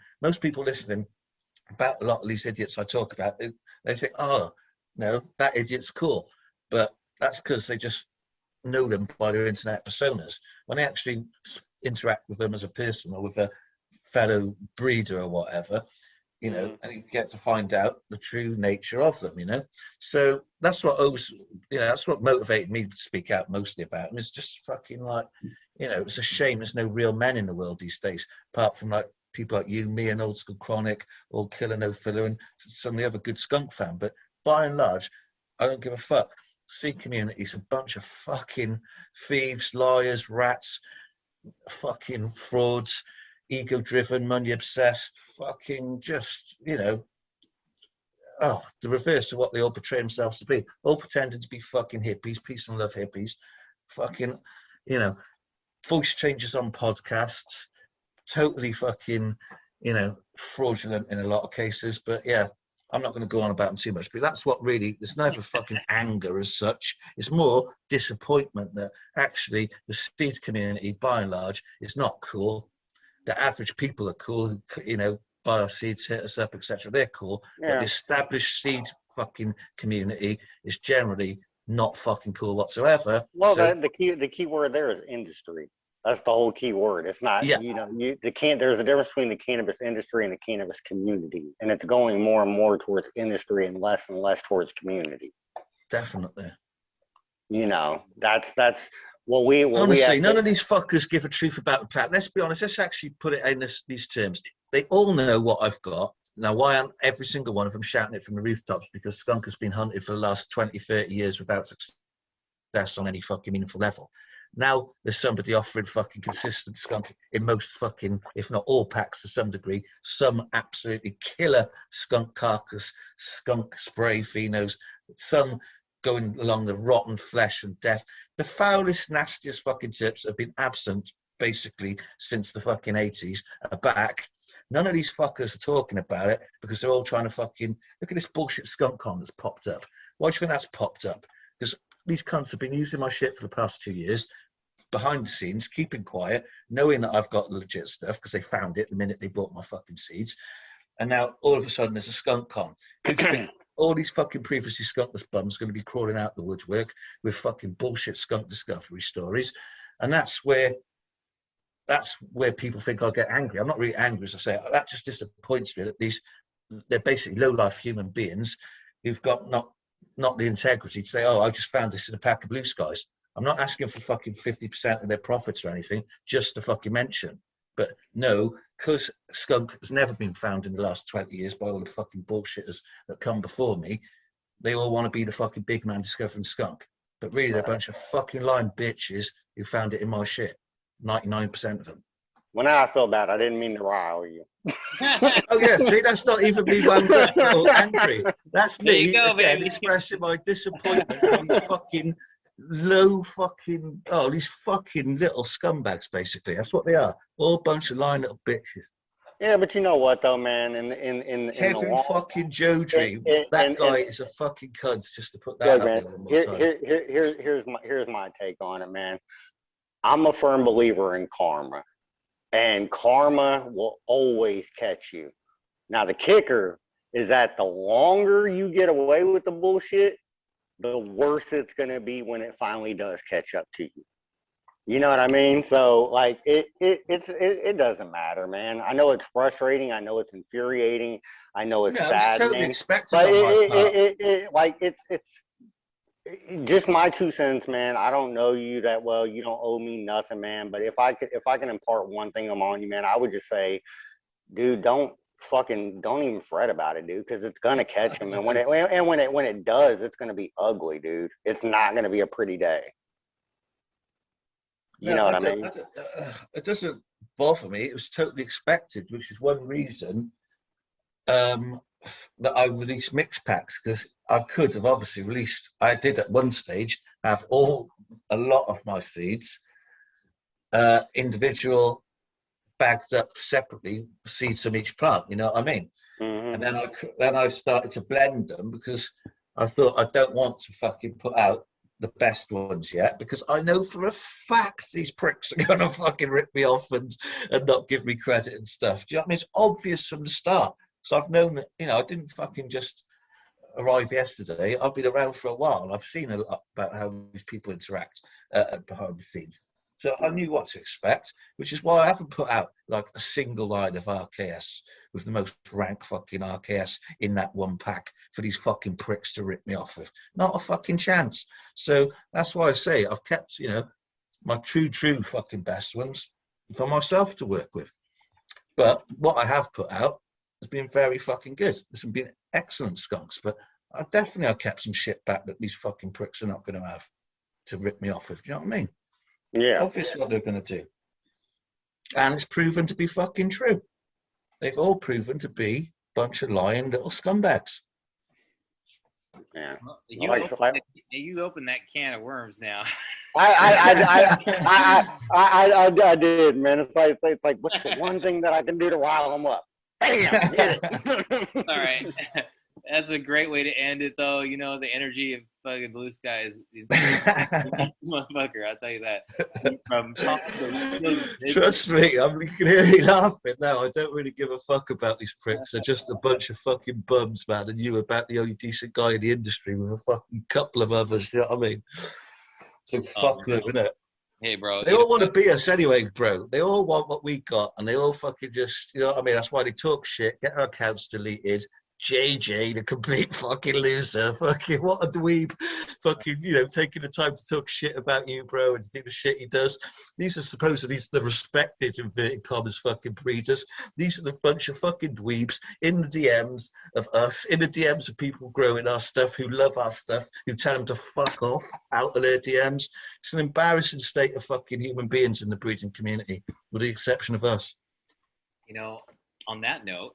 about a lot of these idiots I talk about, they think, oh no, that idiot's cool, but that's because they just know them by their internet personas. When they actually interact with them as a person or with a fellow breeder or whatever, and you get to find out the true nature of them, So that's what that's what motivated me to speak out mostly about them. It's just fucking like, it's a shame there's no real men in the world these days, apart from like people like you, me, and Old School Chronic, or Killer No Filler, and some of the other good Skunk fan. But by and large, I don't give a fuck. Seed community's a bunch of fucking thieves, liars, rats, fucking frauds, ego-driven, money-obsessed, fucking just, the reverse of what they all portray themselves to be. All pretending to be fucking hippies, peace and love hippies, fucking, voice changes on podcasts, totally fucking, fraudulent in a lot of cases. But yeah, I'm not going to go on about them too much. But that's what really, there's never fucking anger as such. It's more disappointment that actually the seed community, by and large, is not cool. The average people are cool, buy our seeds, hit us up, etc. They're cool. Yeah. But the established seed fucking community is generally not fucking cool whatsoever. Well, so, the key word there is industry. That's the whole key word. It's not, there's a difference between the cannabis industry and the cannabis community. And it's going more and more towards industry and less towards community. Definitely. That's honestly, none of these fuckers give a truth about the plant. Let's be honest. Let's actually put it in these terms. They all know what I've got. Now, why aren't every single one of them shouting it from the rooftops? Because Skunk has been hunted for the last 20, 30 years without success on any fucking meaningful level. Now there's somebody offering fucking consistent skunk in most fucking, if not all packs to some degree, some absolutely killer skunk carcass, skunk spray phenos, some going along the rotten flesh and death. The foulest, nastiest fucking tips have been absent basically since the fucking 80s are back. None of these fuckers are talking about it because they're all trying to fucking, look at this bullshit skunk con that's popped up. Why do you think that's popped up? Because these cunts have been using my shit for the past 2 years, behind the scenes, keeping quiet, knowing that I've got legit stuff because they found it the minute they bought my fucking seeds. And now all of a sudden there's a skunk con. all these fucking previously skunkless bums going to be crawling out the woodwork with fucking bullshit skunk discovery stories, and that's where people think I'll get angry. I'm not really angry, as I say. That just disappoints me that they're basically low-life human beings who've got not the integrity to say, oh, I just found this in a pack of blue skies. I'm not asking for fucking 50% of their profits or anything, just to fucking mention. But no, because skunk has never been found in the last 20 years by all the fucking bullshitters that come before me, they all want to be the fucking big man discovering skunk. But really, they're a bunch of fucking lying bitches who found it in my shit. 99% of them. Well, now I feel bad. I didn't mean to rile you. Oh yeah, see, that's not even me wound up or angry. That's me again expressing my disappointment at these fucking these fucking little scumbags. Basically, that's what they are. All a bunch of lying little bitches. Yeah, but you know what though, man? In Kevin the fucking Jodry, that guy is a fucking cunt. Just to put that look, up man, there one more time. here's my take on it, man. I'm a firm believer in karma, and karma will always catch you. Now, the kicker is that the longer you get away with the bullshit, the worse it's going to be when it finally does catch up to you. You know what I mean? So, like, it doesn't matter, man. I know it's frustrating. I know it's infuriating. I know it's saddening. It's totally expected but on my part. it's just my 2 cents, man. I don't know you that well. You don't owe me nothing, man. But if I can impart one thing on you, man, I would just say, dude, don't even fret about it, dude, because it's gonna catch him. And when it does, it's gonna be ugly, dude. It's not gonna be a pretty day. You know what I mean? It doesn't bother me. It was totally expected, which is one reason that I released mix packs, because I could have obviously released. I did at one stage have a lot of my seeds individual, bagged up separately, seeds from each plant. You know what I mean? Mm-hmm. And then I started to blend them, because I thought I don't want to fucking put out the best ones yet, because I know for a fact these pricks are gonna fucking rip me off and not give me credit and stuff. Do you know what I mean? It's obvious from the start. So I've known that, I didn't fucking just arrive yesterday. I've been around for a while. I've seen a lot about how these people interact behind the scenes. So I knew what to expect, which is why I haven't put out like a single line of RKS with the most rank fucking RKS in that one pack for these fucking pricks to rip me off with. Not a fucking chance. So that's why I say I've kept, my true fucking best ones for myself to work with. But what I have put out has been very fucking good. There's been excellent skunks, but I've kept some shit back that these fucking pricks are not going to have to rip me off with. Do you know what I mean? Yeah. Obviously what they're going to do. And it's proven to be fucking true. They've all proven to be a bunch of lying little scumbags. Yeah. Well, you opened that can of worms now. I did, man. It's like what's the one thing that I can do to rile them up? Bam! Get it. All right. That's a great way to end it, though. The energy of fucking Blue Sky is motherfucker. I'll tell you that. Trust me, you can hear me laughing now. I don't really give a fuck about these pricks. They're just a bunch of fucking bums, man. And you about the only decent guy in the industry with a fucking couple of others. You know what I mean? So fuck them, innit? Hey, bro. They all want to be us anyway, bro. They all want what we got, and they all fucking just, you know what I mean? That's why they talk shit, get our accounts deleted. JJ, the complete fucking loser, fucking what a dweeb, fucking, taking the time to talk shit about you, bro, and do the shit he does. These are supposedly the respected, inverted commas, fucking breeders. These are the bunch of fucking dweebs in the DMs of us, in the DMs of people growing our stuff, who love our stuff, who tell them to fuck off out of their DMs. It's an embarrassing state of fucking human beings in the breeding community, with the exception of us. On that note...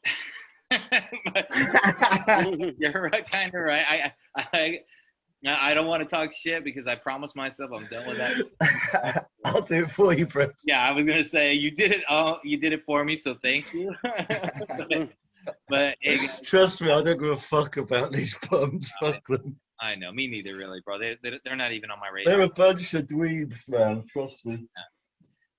You're kind of right. I don't want to talk shit because I promised myself I'm done with that. I'll do it for you, bro. Yeah, I was gonna say you did it all. You did it for me, so thank you. but trust me, I don't give a fuck about these bums. Fuck them. I know, me neither, really, bro. They're not even on my radar. They're a bunch of dweebs, man. Trust me.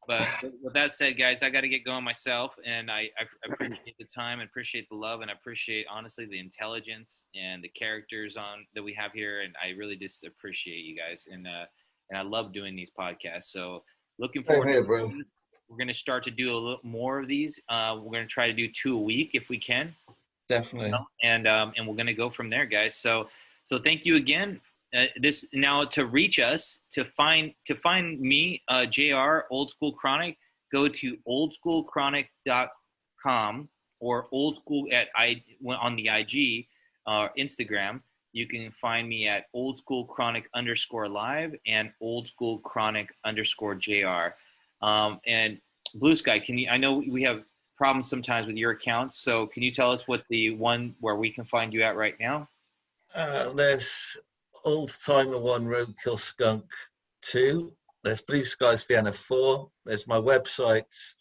But with that said, guys, I got to get going myself, and I appreciate the time, and appreciate the love, and I appreciate, honestly, the intelligence and the characters that we have here, and I really just appreciate you guys, and I love doing these podcasts. So looking forward. Here, bro. We're going to start to do a little more of these. We're going to try to do 2 a week if we can. Definitely. And we're going to go from there, guys. So thank you again. This now to reach us, to find me, JR, Old School Chronic, go to oldschoolchronic.com or oldschool on the IG, Instagram. You can find me at oldschoolchronic_live and oldschoolchronic_JR. And Blue Sky, I know we have problems sometimes with your accounts, so can you tell us what the one where we can find you at right now? There's Old Timer 1 Roadkill Skunk 2. There's Blueskiesvienna 4. There's my website,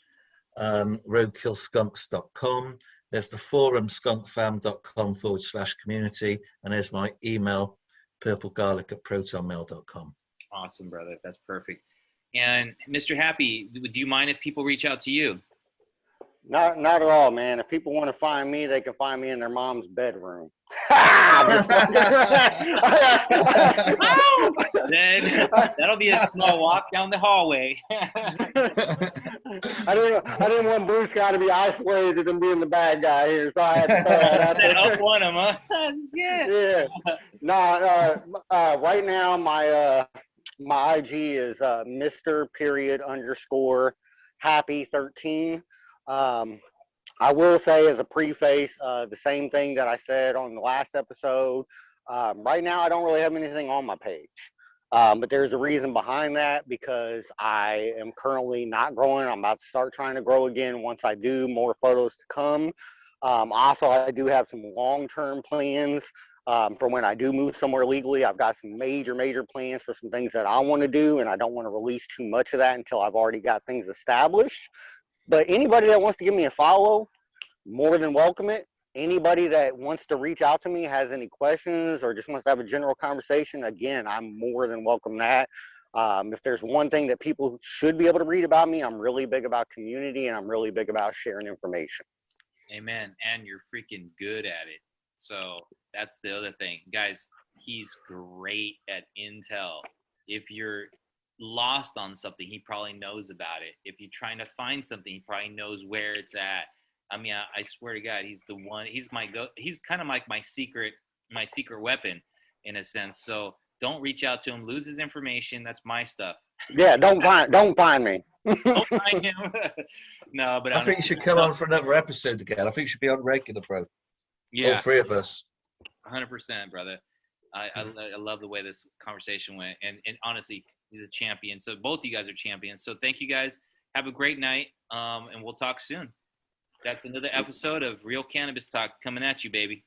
roadkillskunks.com. There's the forum, skunkfam.com/community. And there's my email, purplegarlic@protonmail.com. Awesome, brother. That's perfect. And Mr. Happy, do you mind if people reach out to you? Not at all, man. If people want to find me, they can find me in their mom's bedroom. Then that'll be a small walk down the hallway. I didn't want Blue Sky to be isolated and being the bad guy here, so I had to throw that out there. Up one of them, huh? Yeah. Right now my IG is Mr._Happy13. I will say as a preface, the same thing that I said on the last episode. Right now, I don't really have anything on my page. But there's a reason behind that, because I am currently not growing. I'm about to start trying to grow again. Once I do, more photos to come. Also, I do have some long-term plans for when I do move somewhere legally. I've got some major plans for some things that I want to do, and I don't want to release too much of that until I've already got things established. But anybody that wants to give me a follow, more than welcome it. Anybody that wants to reach out to me, has any questions, or just wants to have a general conversation, again, I'm more than welcome that. If there's one thing that people should be able to read about me, I'm really big about community, and I'm really big about sharing information. Amen. And you're freaking good at it. So that's the other thing. Guys, he's great at intel. If you're lost on something, he probably knows about it. If you're trying to find something, he probably knows where it's at. I mean, I swear to God, he's the one. He's he's kind of like my secret weapon in a sense. So don't reach out to him. Lose his information. That's my stuff. Yeah, don't find me. Don't find him. No, but I think you should come on for another episode again. I think you should be on regular, bro. Yeah, all 3 of us. 100%, brother. I love the way this conversation went, and honestly, he's a champion. So both of you guys are champions. So thank you guys. Have a great night, and we'll talk soon. That's another episode of Real Cannabis Talk coming at you, baby.